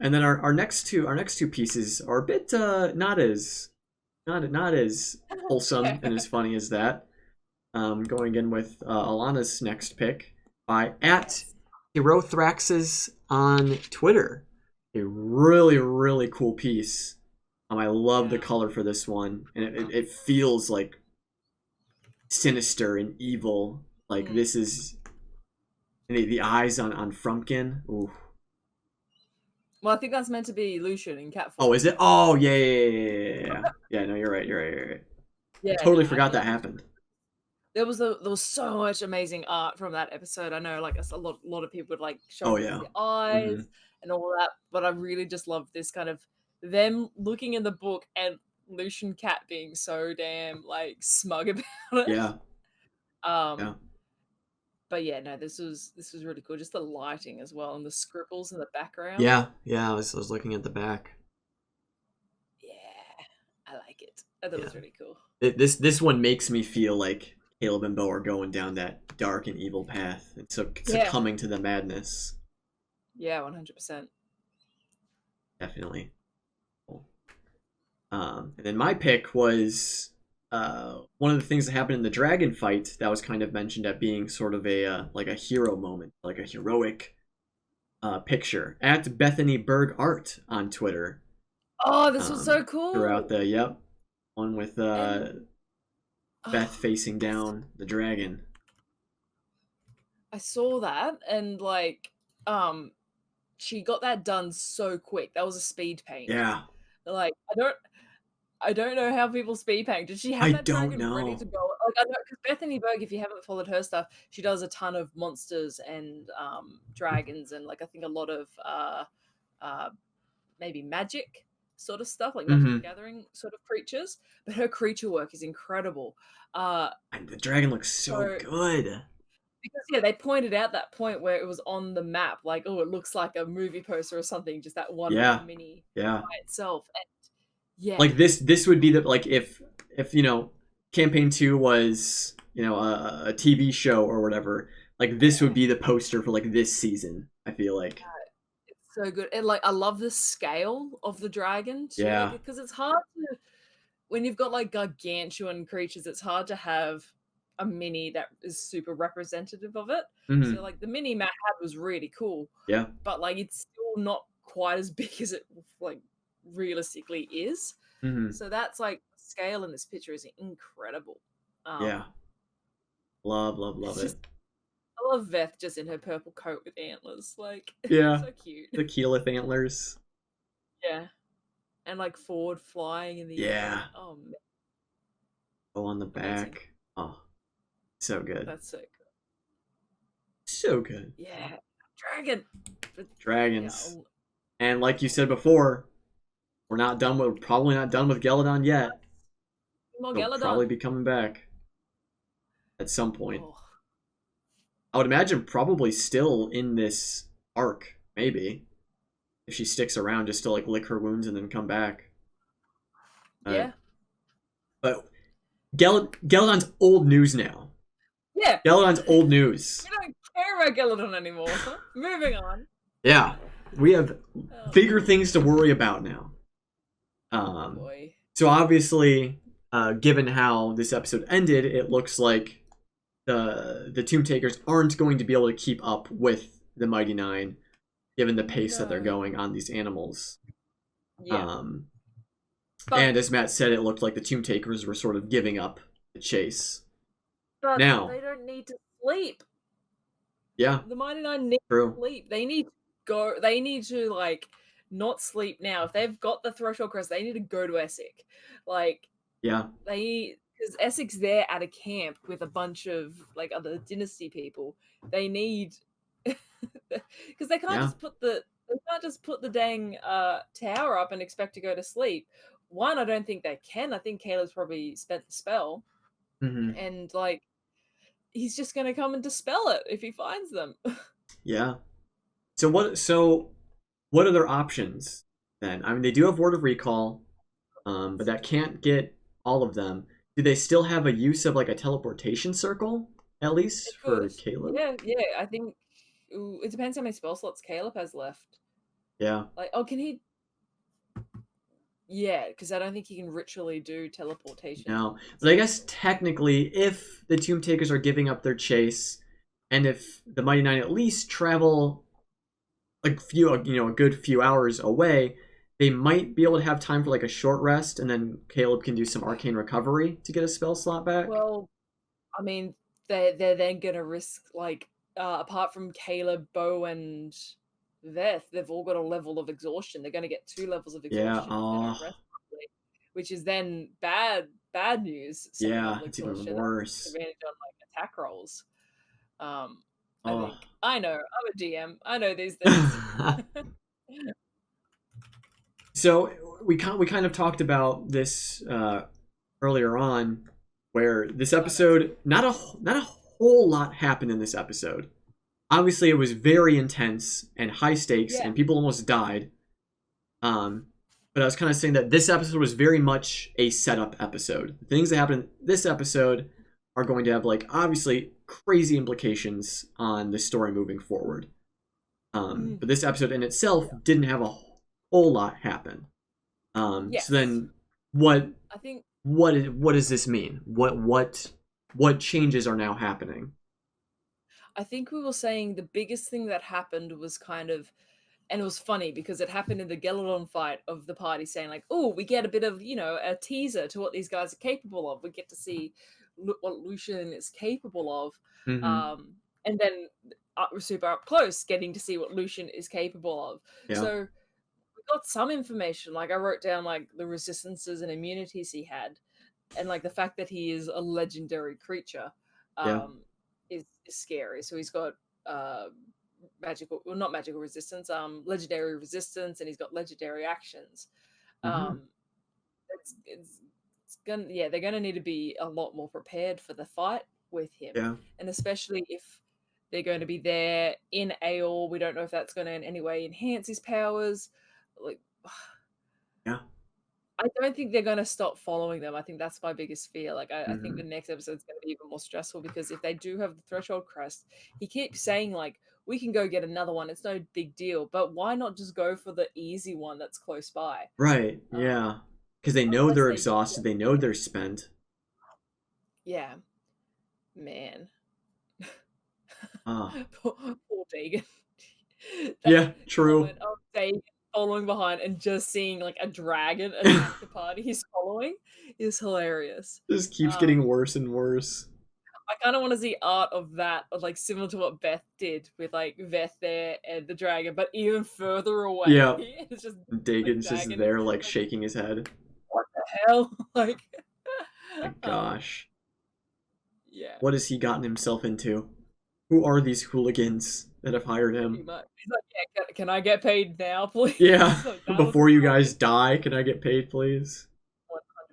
And then our next two pieces are a bit not as wholesome and as funny as that. Going in with Alana's next pick by at Herothraxes on Twitter. A really, really cool piece. I love the color for this one, and it feels like sinister and evil. Like this is the eyes on Frumpkin. Ooh. Well, I think that's meant to be Lucian in Cat Oh, is it? Oh, yeah. Yeah, no, you're right. Yeah, I totally forgot that happened. There was so much amazing art from that episode. I know, like a lot of people would like show the eyes and all that, but I really just love this kind of them looking in the book and Lucian Cat being so damn like smug about it. Yeah. But yeah, no, this was really cool. Just the lighting as well and the scribbles in the background. Yeah. I was looking at the back. Yeah, I like it. I thought it was really cool. This one makes me feel like Caleb and Bo are going down that dark and evil path and succumbing to the madness. Yeah, 100%. Definitely. And then my pick was one of the things that happened in the dragon fight that was kind of mentioned at being sort of a like a hero moment, like a heroic picture at Bethany Berg Art on Twitter. Oh, this was so cool. Throughout the one with Beth facing down the dragon. I saw that and like she got that done so quick. That was a speed paint. Yeah. Like I don't know how people speed paint. Did she have that dragon ready to go? Like I know because Bethany Berg, if you haven't followed her stuff, she does a ton of monsters and dragons and like I think a lot of maybe magic sort of stuff, like Magic the Gathering sort of creatures. But her creature work is incredible. And the dragon looks so good. Because they pointed out that point where it was on the map, like, oh, it looks like a movie poster or something, just that one mini by itself. And like this would be the like if campaign 2 was a TV show or whatever, like this would be the poster for like this season. I feel like it's so good. And like I love the scale of the dragon too, because it's hard to when you've got like gargantuan creatures, it's hard to have a mini that is super representative of it. So like the mini Matt had was really cool. Yeah. But like it's still not quite as big as it like realistically is. So that's like scale in this picture is incredible. Yeah. Love it. I love Veth just in her purple coat with antlers. Like so cute. The Keyleth antlers. Yeah. And like forward flying in the air. Oh man. Oh, on the back. Amazing. Oh. So good. That's so good. So good. Yeah. Dragon. Dragons. Yeah. And like you said before, we're probably not done with Galadon yet. They'll probably be coming back at some point. Oh. I would imagine probably still in this arc, maybe. If she sticks around just to like lick her wounds and then come back. Yeah. But Galadon's old news now. Yeah. Galadon's old news. We don't care about Galadon anymore. Moving on. Yeah. We have bigger things to worry about now. Oh boy. So obviously, given how this episode ended, it looks like the Tomb Takers aren't going to be able to keep up with the Mighty Nine, given the pace that they're No. going on these animals. Yeah. And as Matt said, it looked like the Tomb Takers were sort of giving up the chase. But Now, they don't need to sleep. Yeah. The Mighty Nine need to sleep. They need to go. They need to like not sleep now. If they've got the threshold crest, they need to go to Essek. Like, yeah, because Essek's there at a camp with a bunch of like other dynasty people. They need because they can't just put the dang tower up and expect to go to sleep. One, I don't think they can. I think Caleb's probably spent the spell, and like he's just gonna come and dispel it if he finds them. Yeah. So what are their options then? I mean, they do have Word of Recall, but that can't get all of them. Do they still have a use of like a teleportation circle at least for Caleb? Yeah. I think it depends how many spell slots Caleb has left. Yeah. Like, oh, can he? Yeah, because I don't think he can ritually do teleportation. No, but I guess technically, if the Tomb Takers are giving up their chase, and if the Mighty Nine at least travel a good few hours away, they might be able to have time for like a short rest, and then Caleb can do some arcane recovery to get a spell slot back. Well, I mean, they're then gonna risk like apart from Caleb, Bo, and Veth, they've all got a level of exhaustion. They're gonna get 2 levels of exhaustion if they don't rest properly, which is then bad news. Yeah, it's even worse. Advantage on like attack rolls. I know. I'm a DM. I know these things. So we kind of talked about this earlier on, where this episode not a whole lot happened in this episode. Obviously, it was very intense and high stakes, and people almost died. But I was kind of saying that this episode was very much a setup episode. The things that happened in this episode are going to have like obviously crazy implications on the story moving forward. But this episode in itself didn't have a whole lot happen. So then what does this mean? What changes are now happening? I think we were saying the biggest thing that happened was kind of, and it was funny because it happened in the Galadon fight of the party saying like, oh, we get a bit of, a teaser to what these guys are capable of. We get to see what Lucian is capable of. And then we're super up close getting to see what Lucian is capable of. Yeah. So we got some information. Like I wrote down like the resistances and immunities he had, and like the fact that he is a legendary creature is scary. So he's got not magical resistance, legendary resistance, and he's got legendary actions. They're gonna need to be a lot more prepared for the fight with him, and especially if they're going to be there in Aeor. We don't know if that's going to in any way enhance his powers. Like, I don't think they're going to stop following them. I think that's my biggest fear. Like, I think the next episode is going to be even more stressful because if they do have the threshold crest, he keeps saying like, we can go get another one. It's no big deal. But why not just go for the easy one that's close by? Right. Yeah. Because they know they're exhausted. They know they're spent. Yeah. Man. Poor Dagon. Yeah, true. Of Dagon following behind and just seeing like a dragon attack the party he's following is hilarious. Just keeps getting worse and worse. I kind of want to see art of that, of like similar to what Beth did with like Veth there and the dragon, but even further away. Yeah, it's just Dagon's just there, like shaking his head. What the hell? Like, my gosh. Yeah. What has he gotten himself into? Who are these hooligans that have hired him? He's like, yeah, can I get paid now, please? Yeah, like, before you guys die, can I get paid, please?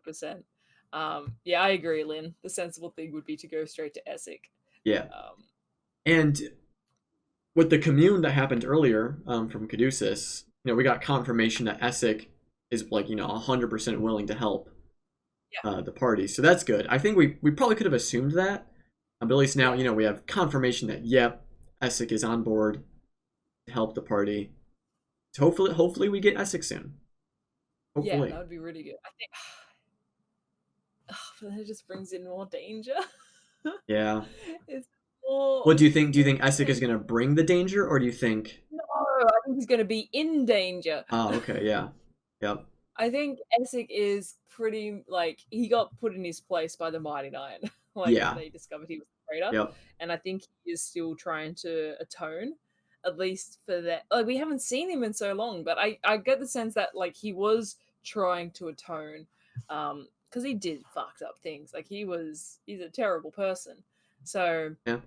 100%. Yeah, I agree, Lynn. The sensible thing would be to go straight to Essek. Yeah. And with the commune that happened earlier from Caduceus, we got confirmation that Essek is like, 100% willing to help the party. So that's good. I think we probably could have assumed that. But at least now, we have confirmation that, Essek is on board to help the party. So hopefully we get Essek soon. Hopefully. Yeah, that would be really good. I think but then it just brings in more danger. Yeah. It's more. What do you think? Do you think Essek is gonna bring the danger, or do you think? No, I think he's going to be in danger. Oh, okay, yeah, yep, I think Essek is pretty like he got put in his place by the Mighty Nine, like when yeah, they discovered he was a traitor, yep, and I think he is still trying to atone, at least for that. Like we haven't seen him in so long, but I get the sense that like he was trying to atone, because he did fucked up things. Like he's a terrible person, so. yeah,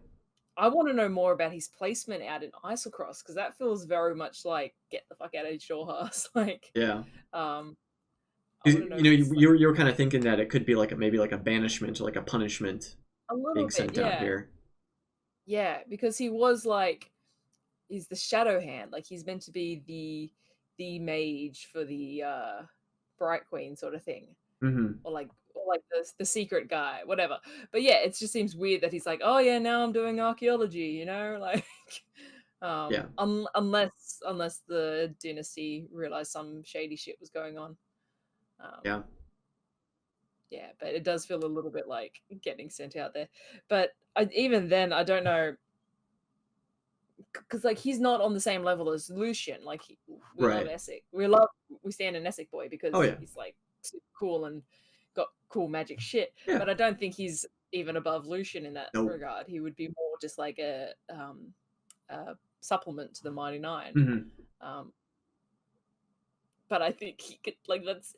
I want to know more about his placement out in Isocross because that feels very much like get the fuck out of Shorehurst. Like, yeah. um, I 'Cause, want to know you if know, he's like you were kind of thinking that it could be like maybe like a banishment or like a punishment a little being bit, sent out yeah, here. yeah, because he was like he's the shadow hand, like he's meant to be the mage for the Bright Queen sort of thing, Mm-hmm. or like the secret guy, whatever. But yeah, it just seems weird that he's like, oh yeah, now I'm doing archaeology, you know, like. Yeah, Unless the dynasty realized some shady shit was going on. Um, yeah, yeah, but it does feel a little bit like getting sent out there. But even then, I don't know because like he's not on the same level as Lucian. Like we love right. Essek, we stand an Essek boy Oh because yeah, he's like super cool and got cool magic shit. yeah. But I don't think he's even above Lucian in that Nope. regard. He would be more just like a supplement to the Mighty Nine. Mm-hmm. Um, but I think he could like it's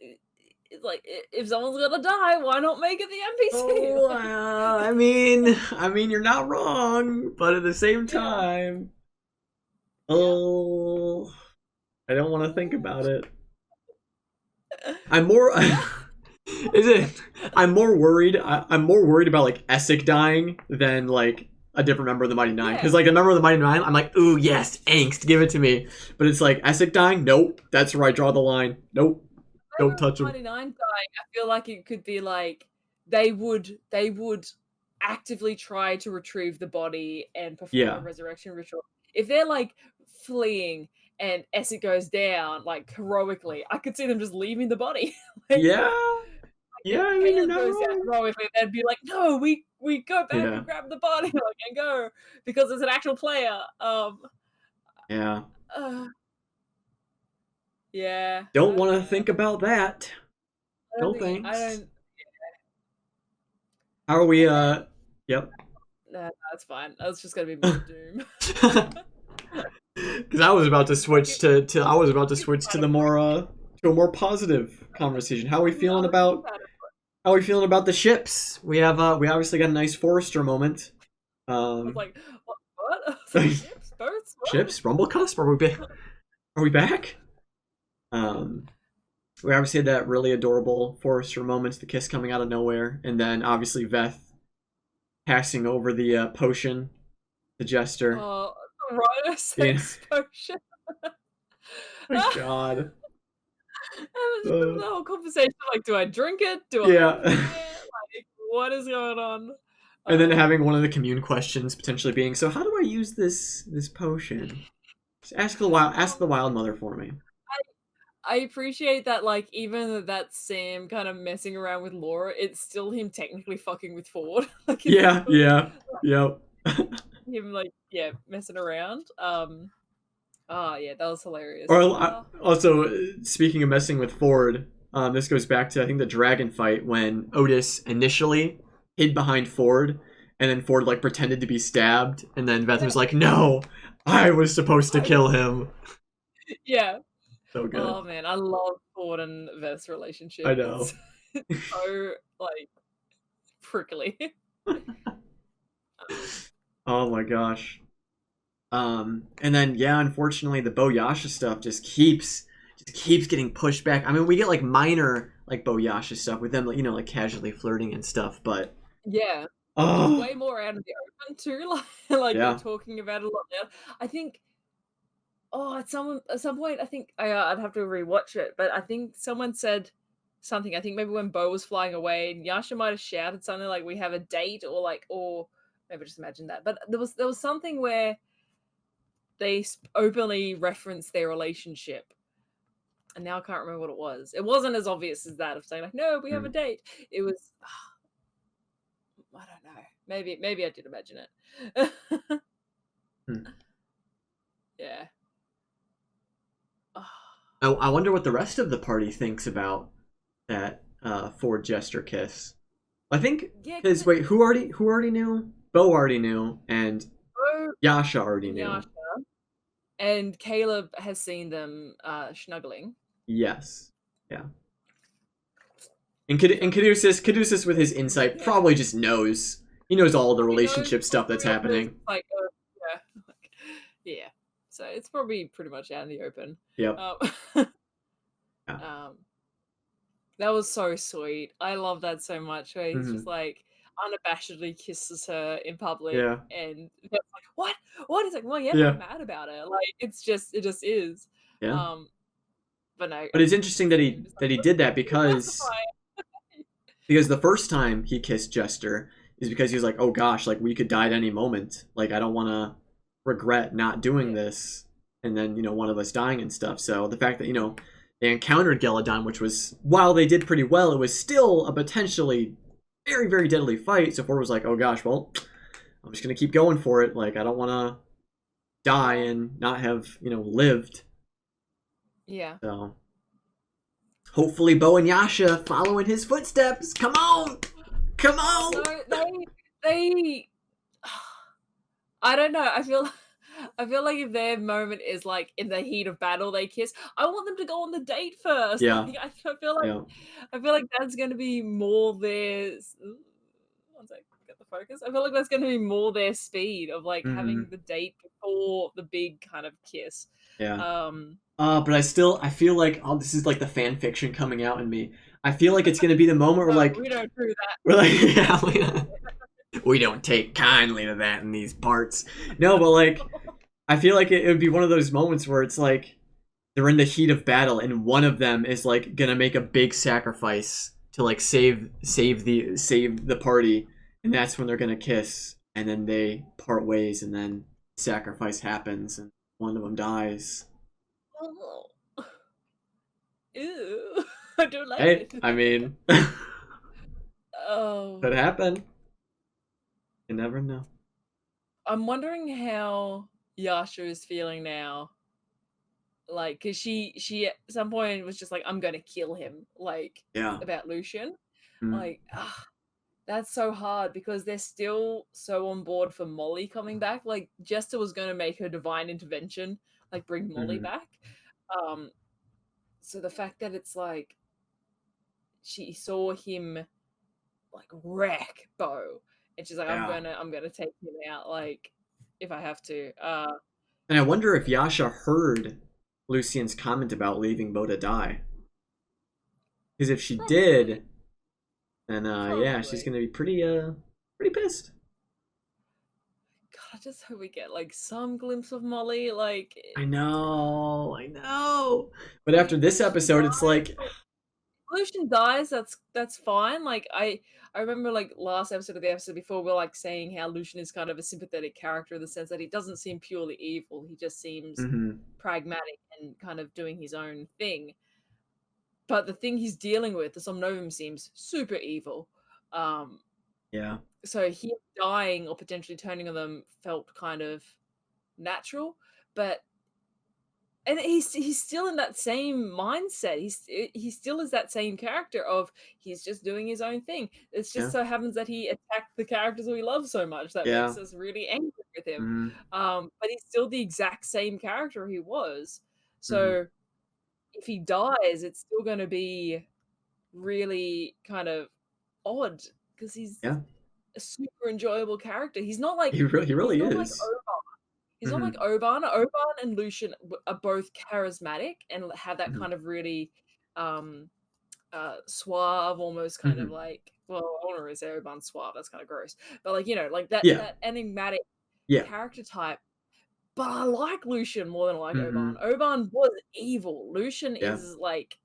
like if someone's gonna die, why not make it the NPC? Oh, Like, I mean, you're not wrong, but at the same yeah, time, yeah. oh, I don't want to think about it. I'm more. Yeah. Is it? I'm more worried. I'm more worried about like Essek dying than like a different member of the Mighty Nine. Yeah. Because like a member of the Mighty Nine, I'm like, ooh, yes, angst, give it to me. But it's like Essek dying. Nope, that's where I draw the line. Nope, don't touch him. 99 dying, I feel like it could be like they would actively try to retrieve the body and perform a Yeah, resurrection ritual. If they're like fleeing and Essek goes down like heroically, I could see them just leaving the body. Like yeah, yeah. if I mean, you're Caleb not goes down wrong. heroically, they'd be like, "No, we go back Yeah, and grab the body like, and go because it's an actual player." yeah. Uh, yeah, Don't I want don't to know. think about that. I don't No think I thanks. don't. How are we? And then Yep. no, that's fine. That's just gonna be more doom. Because I was about to switch to I was about to He's switch to the excited for more to a more positive conversation. How are we it. feeling I'm so about excited how are we feeling about the ships? We obviously got a nice Forrester moment. I was Um, like, what? I was like, ships, boats, what? ships, Rumble Cusp, are we back? Um, we obviously had that really adorable Forrester moment, the kiss coming out of nowhere, and then obviously Veth passing over the potion to Jester. The Rhino Yeah, sex potion. my God. And it's just Uh, the whole conversation like, do I drink it? Do I yeah. eat it? Like, what is going on? And then Um, having one of the commune questions potentially being, so how do I use this potion? Just ask the wild mother for me. I appreciate that, like, even though that's Sam kind of messing around with Laura, it's still him technically fucking with Ford. Like, it's Yeah, still yeah, yep. him, like, yeah, messing around. Yeah, that was hilarious. Or also speaking of messing with Ford, this goes back to I think the dragon fight when Otis initially hid behind Ford, and then Ford like pretended to be stabbed, and then Beth was Yeah, like, "No, I was supposed to kill him." yeah. So good. Oh man, I love Ford and Veth's I relationship. know. It's so like prickly. Oh my gosh. And then yeah, unfortunately, the Boyasha stuff just keeps getting pushed back. I mean, we get like minor like Boyasha stuff with them, like like casually flirting and stuff, but Yeah, it's oh way more out of the open too. Like they're yeah, talking about it a lot now. I think. Oh, at some point, I think I'd have to rewatch it, but I think someone said something. I think maybe when Bo was flying away, and Yasha might have shouted something like, "We have a date," or like, or maybe just imagine that. But there was something where they openly referenced their relationship, and now I can't remember what it was. It wasn't as obvious as that of saying like, no, we have a date. It was, I don't know. Maybe I did imagine it. Yeah. I wonder what the rest of the party thinks about that forward gesture kiss. I think because wait, who already knew? Bo already knew, and Yasha already knew. And Caleb has seen them snuggling. Yes. Yeah. And Caduceus with his insight probably just knows. He knows all the relationship stuff that's happening. Like, yeah. So it's probably pretty much out in the open. Yep. That was so sweet. I love that so much. Where he's just like unabashedly kisses her in public, and it's like, what? He's like, well, yeah, I'm mad about it. Like, it just is. Yeah. But no. But it's interesting that he did that because the first time he kissed Jester is because he was like, oh gosh, like we could die at any moment. Like I don't want to regret not doing this, and then one of us dying and stuff. So the fact that they encountered Galadon, which was, while they did pretty well, it was still a potentially very, very deadly fight. So Ford was like, oh gosh, well, I'm just gonna keep going for it. Like I don't want to die and not have lived. Yeah. So hopefully Bo and Yasha follow in his footsteps. Come on. No, they I don't know. I feel like if their moment is like in the heat of battle, they kiss. I want them to go on the date first. Yeah. Like, I feel like that's going to be more their. One sec, get the focus. I feel like that's going to be more their speed of like having the date before the big kind of kiss. Yeah. But I feel like this is like the fan fiction coming out in me. I feel like it's going to be the moment where like we don't do that. We're like we don't take kindly to that in these parts. No, but like I feel like it would be one of those moments where it's like they're in the heat of battle and one of them is like gonna make a big sacrifice to like save the party, and that's when they're gonna kiss, and then they part ways, and then sacrifice happens and one of them dies. Oh. Ew. I don't like it. I mean oh, could happen. You never know. I'm wondering how Yasha is feeling now. Like, because she at some point was just like, I'm gonna kill him. Like, about Lucian. Like, that's so hard because they're still so on board for Molly coming back. Like, Jester was gonna make her divine intervention, like bring Molly back. So the fact that it's like she saw him like wreck Bo, and she's like, I'm gonna take him out, like, if I have to. And I wonder if Yasha heard Lucian's comment about leaving Bo to die. Because if she did, then she's gonna be pretty pissed. God, I just hope we get like some glimpse of Molly. Like, I know. But after this episode, it's like Lucian dies. That's fine. Like, I remember like last episode of the episode before, we we're like saying how Lucian is kind of a sympathetic character in the sense that he doesn't seem purely evil. He just seems pragmatic and kind of doing his own thing. But the thing he's dealing with, the Somnovum, seems super evil. So him dying or potentially turning on them felt kind of natural, and he's still in that same mindset. He still is that same character of he's just doing his own thing. It's just so happens that he attacked the characters we love so much that makes us really angry with him. But he's still the exact same character he was. So if he dies, it's still going to be really kind of odd because he's a super enjoyable character. He's not like he really is. Like he's not like Oban. Oban and Lucian are both charismatic and have that kind of really suave, almost kind of like, well, I want to say Oban suave. That's kind of gross, but like like that enigmatic character type. But I like Lucian more than I like Oban. Oban was evil. Lucian is like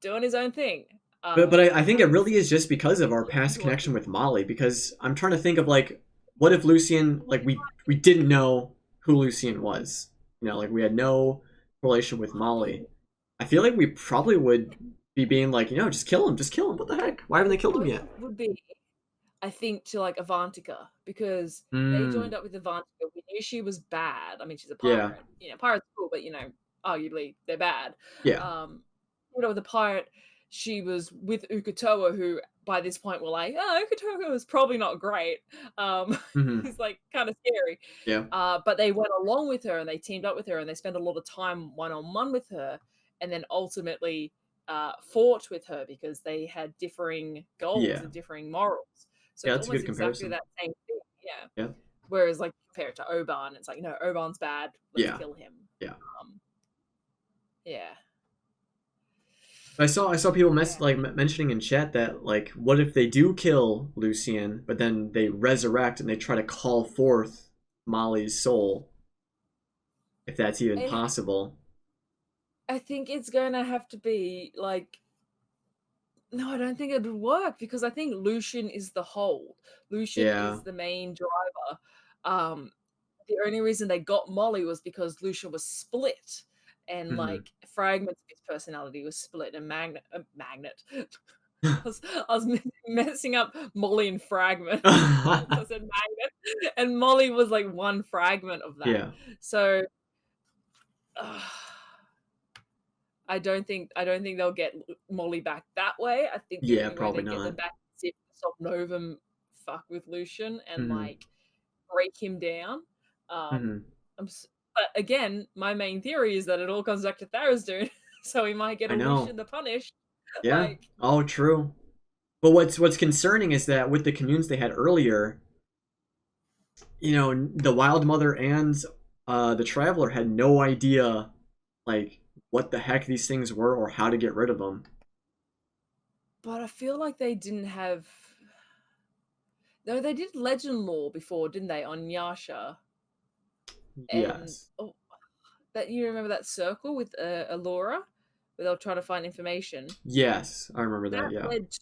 doing his own thing. But I think it really is just because of our past connection with Molly. Because I'm trying to think of like, what if Lucian, like we didn't know who Lucian was, like we had no relation with Molly. I feel like we probably would be being like, just kill him, just kill him. What the heck? Why haven't they killed him Hope yet? would be, I think, to like Avantika, because they Mm, joined up with Avantika. We knew she was bad. I mean, she's a yeah, pirate. Pirates are cool, but arguably they're bad. yeah. Um, with the pirate, she was with Ukatoa, who by this point were like, oh, Ukatoa is probably not great. Hmm. He's like kind of scary. Yeah, But they went along with her and they teamed up with her and they spent a lot of time one-on-one with her, and then ultimately fought with her because they had differing goals yeah, and differing morals. So yeah. it's That's a almost good exactly comparison. that same thing. Yeah. Yeah, Whereas like compare it to Oban, it's like, no, Oban's bad. Let's yeah, kill him. yeah. Um, yeah. I saw people Yeah. mentioning in chat that like, what if they do kill Lucian, but then they resurrect and they try to call forth Molly's soul, if that's even possible. I think it's going to have to be like, no, I don't think it would work because I think Lucian is the hold. Lucian Yeah. is the main driver. Um, the only reason they got Molly was because Lucian was split, and Hmm. like fragments of his personality was split. And magnet. I was messing up Molly and fragment. So I said magnet, and Molly was like one fragment of that. Yeah. So. I don't think they'll get Molly back that way. I think the Yeah, only way probably they get not. them back is if Novum fuck with Lucian and Hmm. like break him down. Hmm. But again, my main theory is that it all comes back to Therasduun, so we might get I a know. Lucian the Punish. Yeah. Like, Oh, true. But what's concerning is that with the communes they had earlier, the Wild Mother and the Traveler had no idea like what the heck these things were or how to get rid of them. but I feel like they didn't have. No, they did legend lore before, didn't they, on Yasha? And Yes. that you remember that circle with Alora, where they were trying to find information. Yes, I remember That that. Yeah. led to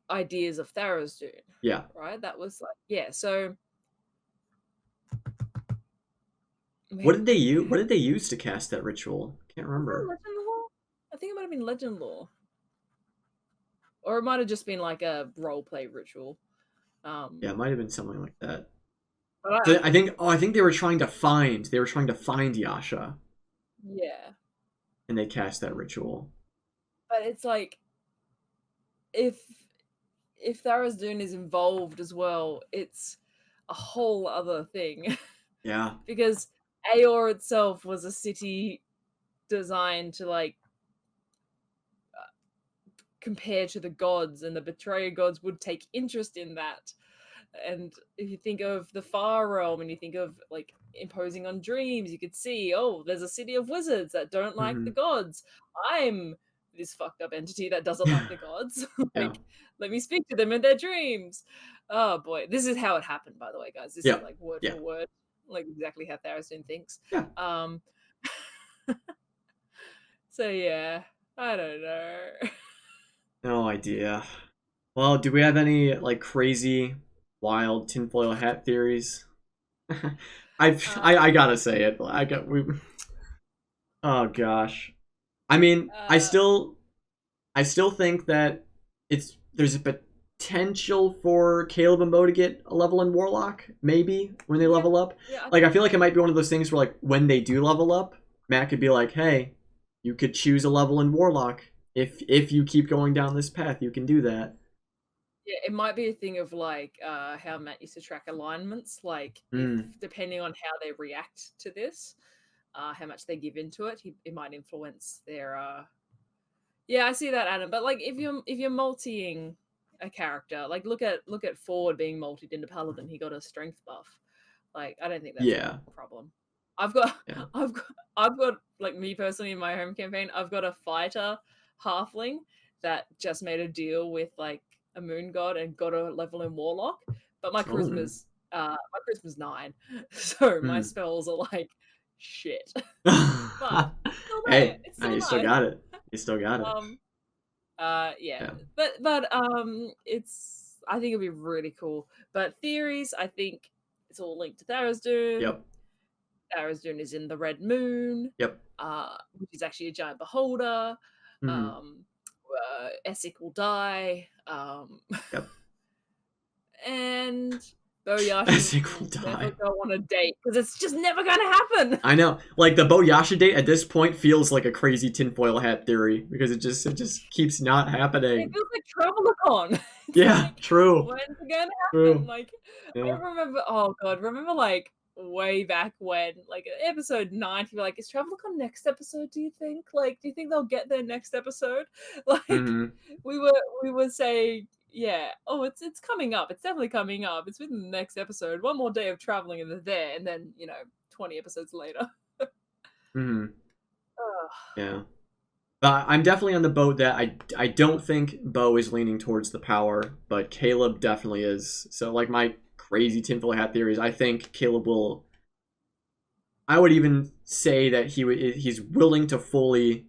ideas of Therasduun, Yeah. right? That was like, yeah. So What man, did they use? What did they use to cast that ritual? Can't was that remember. legend lore? I think it might have been legend lore, or it might have just been like a role play ritual. Yeah, it might have been something like that. But I So I think, think. Oh, I think they were trying to find Yasha, yeah. and they cast that ritual. But it's like if Therasduun is involved as well, it's a whole other thing Yeah. because Aeor itself was a city designed to like compare to the gods, and the betrayer gods would take interest in that. And if you think of the far realm and you think of like imposing on dreams, you could see, oh, there's a city of wizards that don't like the Hmm. gods. I'm this fucked up entity that doesn't like the gods. Yeah. Like, let me speak to them in their dreams. Oh boy, this is how it happened, by the way, guys. This is Yeah. like word Yeah. for word, like exactly how Therasduun thinks. Yeah. Um, so yeah, I don't know. No idea. Well, do we have any like crazy, wild tinfoil hat theories? I um, gotta say it. I got we. Oh gosh. I mean, I uh, still I still think that there's a potential for Caleb and Mo to get a level in Warlock, maybe when they yeah, level up. yeah, Like I feel like it might be one of those things where like when they do level up, Matt could be like, "Hey, you could choose a level in Warlock. If you keep going down this path, you can do that." yeah, it might be a thing of like how Matt used to track alignments, like if Mm, depending on how they react to this, how much they give into it, it might influence their yeah, I see that, Adam. But like if you're multiing a character, like look at Ford being multied into Paladin, he got a strength buff. Like I don't think that's a yeah, problem. I've got yeah. I've got I've got like me personally in my home campaign, I've got a fighter halfling that just made a deal with like a moon god and got a level in warlock. But Oh. my charisma's 9. So my Mm. spells are like shit. But still there. Hey, It's nah, still you still nice. got it. You still got it. Um yeah. Yeah. But it's I think it'd be really cool. But theories, I think it's all linked to Therasduun. Yep. Therasduun is in the Red Moon. Yep. which is actually a giant beholder. Mhm. Essek will die. Yep. And Boyashi Essek will will never die. go on a date because it's just never going to happen. I know. Like the Boyasha date at this point feels like a crazy tinfoil hat theory because it just keeps not It happening. feels like Travelicon. It's Yeah, like, true. when's it going to happen? True. Like, Yeah. I remember, oh God, remember like way back when, like episode 90, we're like, is Travelicon next episode, do you think? Like, do you think they'll get there next episode? Like, Mhm. we were saying, yeah, oh, it's coming up. It's definitely coming up. It's within the next episode. One more day of traveling and they're there, and then, 20 episodes later. Mhm. Ugh. Yeah. But I'm definitely on the boat that I don't think Bo is leaning towards the power, but Caleb definitely is. So like my crazy tinfoil hat theories, I think Caleb will. I would even say that he's willing to fully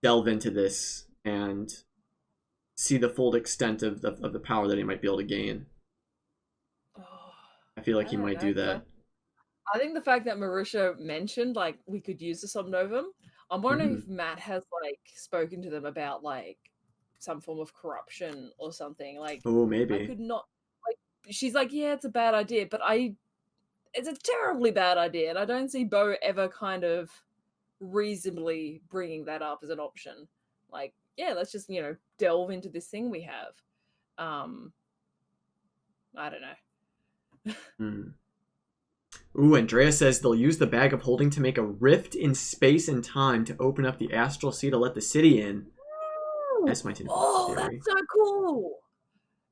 delve into this and see the full extent of the power that he might be able to gain. Oh, I feel like I he don't might know, do 'cause that. I think the fact that Marisha mentioned like we could use the Somnovum, I'm wondering Hmm. if Matt has like spoken to them about like some form of corruption or something. Like Oh, I maybe. could not like she's like, yeah, it's a bad idea, but it's a terribly bad idea, and I don't see Bo ever kind of reasonably bringing that up as an option. Like, yeah, let's just, delve into this thing we have. Um, I don't know. Hmm. Ooh, Andrea says they'll use the bag of holding to make a rift in space and time to open up the astral sea to let the city in. Ooh! That's my tinfoil Oh, that's theory. so cool.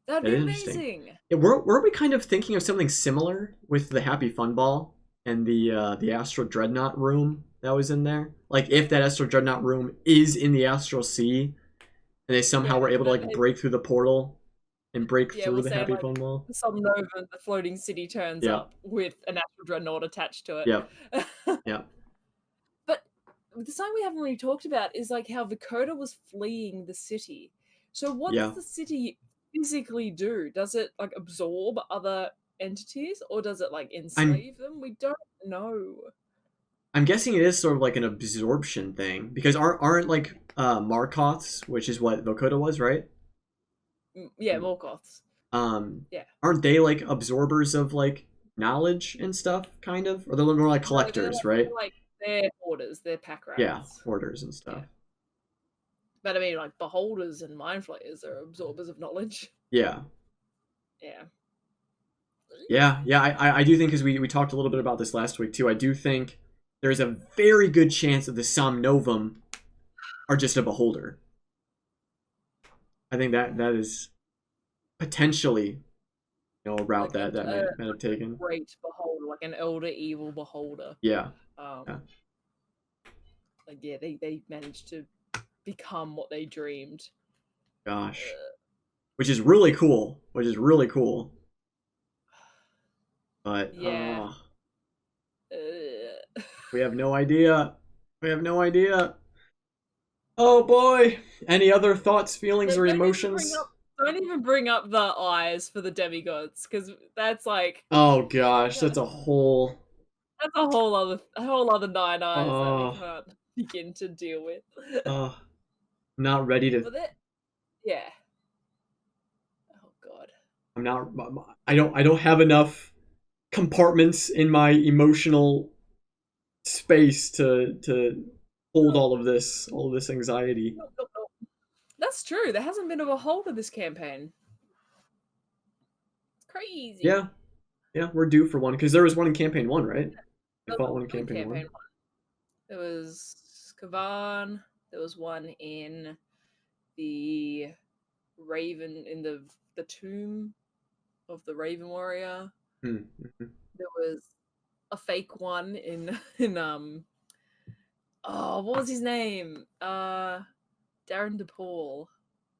That'd That be is interesting. amazing. Yeah, weren't we kind of thinking of something similar with the Happy Fun Ball and the Astral Dreadnought room that was in there? Like if that Astral Dreadnought room is in the Astral Sea and they somehow Yeah, were able to but like break through the portal and break yeah, through we'll the say Happy like Fun Ball. some Nova, the floating city turns Yeah. up with an actual dreadnought attached to Yeah. it. Yeah. But the something we haven't really talked about is like how Vakota was fleeing the city. So what does Yeah. the city physically do? Does it like absorb other entities or does it like I'm enslave them? We don't know. I'm guessing it is sort of like an absorption thing because aren't like Markoths, which is what Vokoda was, right? Yeah, Morgoths. Um, Yeah. aren't they like absorbers of like knowledge and stuff, kind of? Or they're more like No, collectors, right? they're hoarders, they're pack Yeah, rats. hoarders and Yeah. stuff. But I mean like beholders and mind flayers are absorbers of knowledge. Yeah, Yeah. yeah. I do think because we talked a little bit about this last week too. I do think there's a very good chance that the Somnovum are just a beholder. I think that is potentially a route Like that might have taken. great beholder, like an elder evil beholder. Yeah, Um, yeah. like yeah, they managed to become what they dreamed. Gosh, which is really cool. Which is really cool. But Yeah. we have no idea. We have no idea. Oh boy. Any other thoughts, feelings, or emotions? Don't even bring up the eyes for the demigods, because that's like Oh gosh, that's a whole. that's a whole other nine eyes that we Oh, can't begin to deal with. oh, not ready to. But yeah. Oh god. I'm not. I don't have enough compartments in my emotional space to hold all of this anxiety. Nope. That's true. There hasn't been a beholder this campaign. It's crazy. Yeah, yeah, we're due for one because there was one in campaign one, right? I fought one in Campaign campaign one. There was Kavan. There was one in the Raven in the tomb of the Raven Warrior. Mm-hmm. There was a fake one in what was his name? Darren DePaul.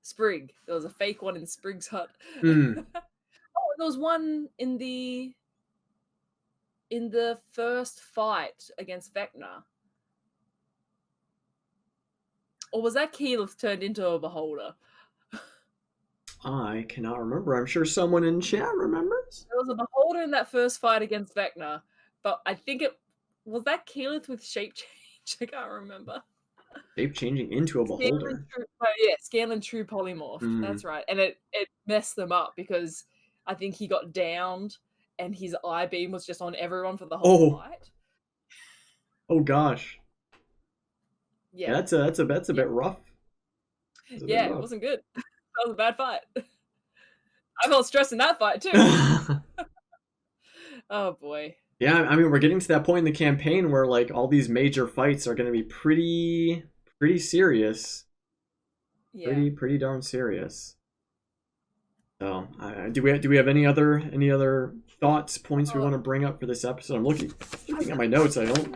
Sprig. There was a fake one in Sprig's hut. Mm. There was one in the first fight against Vecna. Or was that Keyleth turned into a beholder? I cannot remember. I'm sure someone in chat remembers. There was a beholder in that first fight against Vecna, but I think it was that Keyleth with shape change. which I can't remember. Shape changing into a beholder. Scanlan True polymorphed. That's right, and it messed them up because I think he got downed, and his eye beam was just on everyone for the whole fight. Oh gosh. Yeah, that's a bit rough. It wasn't good. That was a bad fight. I felt stressed in that fight too. Oh boy. Yeah, I mean, we're getting to that point in the campaign where like all these major fights are going to be pretty serious. Yeah. Pretty darn serious. So, do we have any other thoughts, points we want to bring up for this episode? I'm looking at my notes. I don't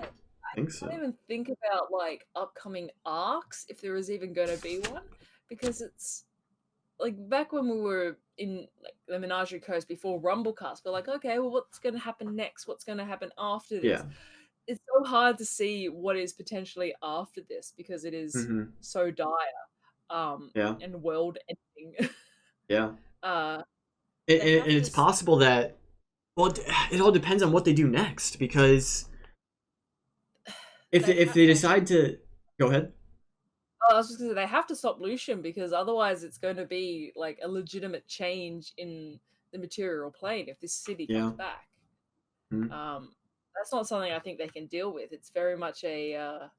think so. I don't even think about like upcoming arcs, if there is even going to be one, because it's like back when we were in like the Menagerie Coast before Rumblecast, we're like, okay, well, what's going to happen next? What's going to happen after this? Yeah. It's so hard to see what is potentially after this because it is so dire, and world ending. Yeah. It's possible that, well, it all depends on what they do next, because if they decide to go ahead. Oh, I was just gonna say they have to stop Lucian, because otherwise it's going to be like a legitimate change in the material plane if this city comes back. That's not something I think they can deal with. It's very much it's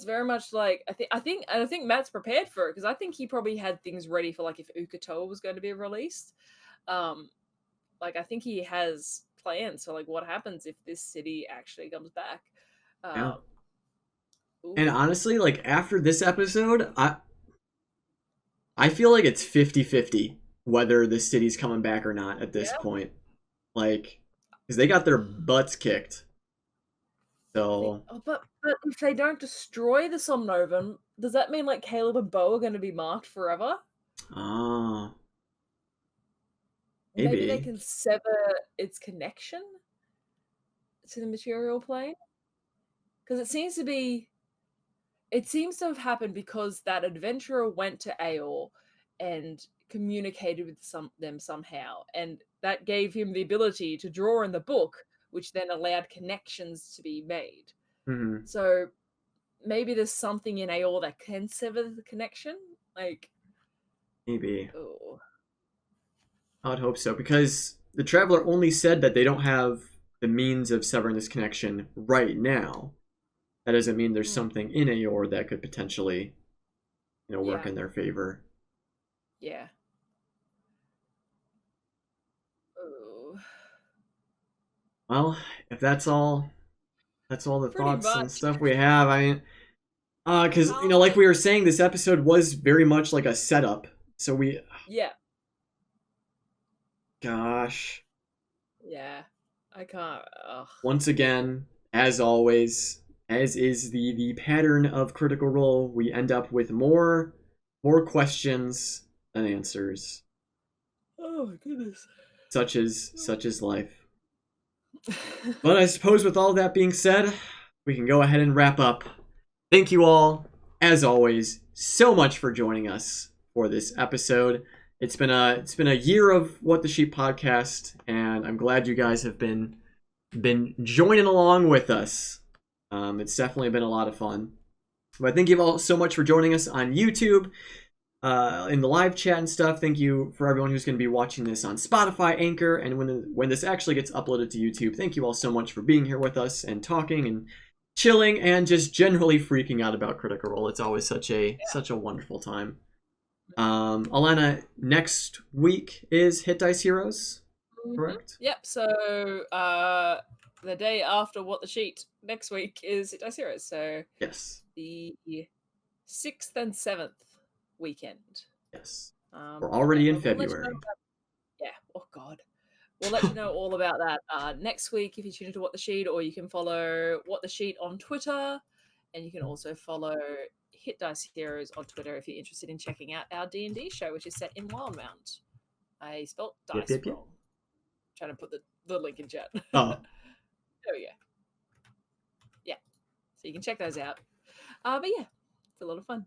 very much like I think Matt's prepared for it, because I think he probably had things ready for like if Uk'otoa was going to be released. Like I think he has plans for like what happens if this city actually comes back. And honestly, like after this episode, I feel like it's 50-50 whether the city's coming back or not at this point. Like, because they got their butts kicked. So, but if they don't destroy the Somnovan, does that mean like Caleb and Bo are going to be marked forever? Maybe they can sever its connection to the material plane, because it seems to have happened because that adventurer went to Aeor and communicated with them somehow, and that gave him the ability to draw in the book, which then allowed connections to be made. So maybe there's something in Aeor that can sever the connection. Like, maybe. I would hope so, because the Traveler only said that they don't have the means of severing this connection right now. That doesn't mean there's something in Aeor that could potentially, work in their favor. Yeah. Well, if that's all the pretty thoughts much. And stuff we have. I mean, because like we were saying, this episode was very much like a setup. So we. Yeah. Gosh. Yeah, I can't. Once again, as always, as is the pattern of Critical Role, we end up with more questions than answers. Oh my goodness. Such is life. But I suppose with all that being said, we can go ahead and wrap up. Thank you all, as always, so much for joining us for this episode. It's been a year of What the Sheep podcast, and I'm glad you guys have been joining along with us. It's definitely been a lot of fun. But thank you all so much for joining us on YouTube, in the live chat and stuff. Thank you for everyone who's going to be watching this on Spotify, Anchor, and when this actually gets uploaded to YouTube. Thank you all so much for being here with us and talking and chilling and just generally freaking out about Critical Role. It's always such a wonderful time. Alana, next week is Hit Dice Heroes, correct? Yep. So the day after What the Sheet next week is Hit Dice Heroes. So yes, the 6th and 7th weekend. Yes. We're already in February. Oh god. We'll let you know all about that next week if you tune into What the Sheet, or you can follow What the Sheet on Twitter, and you can also follow Hit Dice Heroes on Twitter if you're interested in checking out our D&D show, which is set in Wildmount. I spelled dice wrong. Trying to put the link in chat. Oh. There we go. Yeah. So you can check those out. But yeah, it's a lot of fun.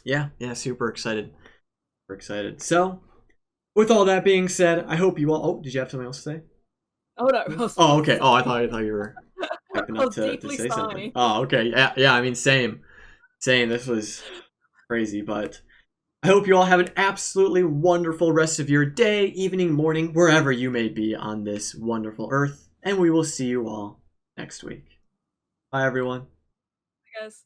Yeah, super excited. We're excited. So, with all that being said, I hope you all... Oh, did you have something else to say? Oh, no. Oh, okay. Oh, I thought you were... typing I up was to deeply say something. sighing. Oh, okay. Yeah, I mean, same. This was crazy, but I hope you all have an absolutely wonderful rest of your day, evening, morning, wherever you may be on this wonderful earth, and we will see you all next week. Bye, everyone. I guess.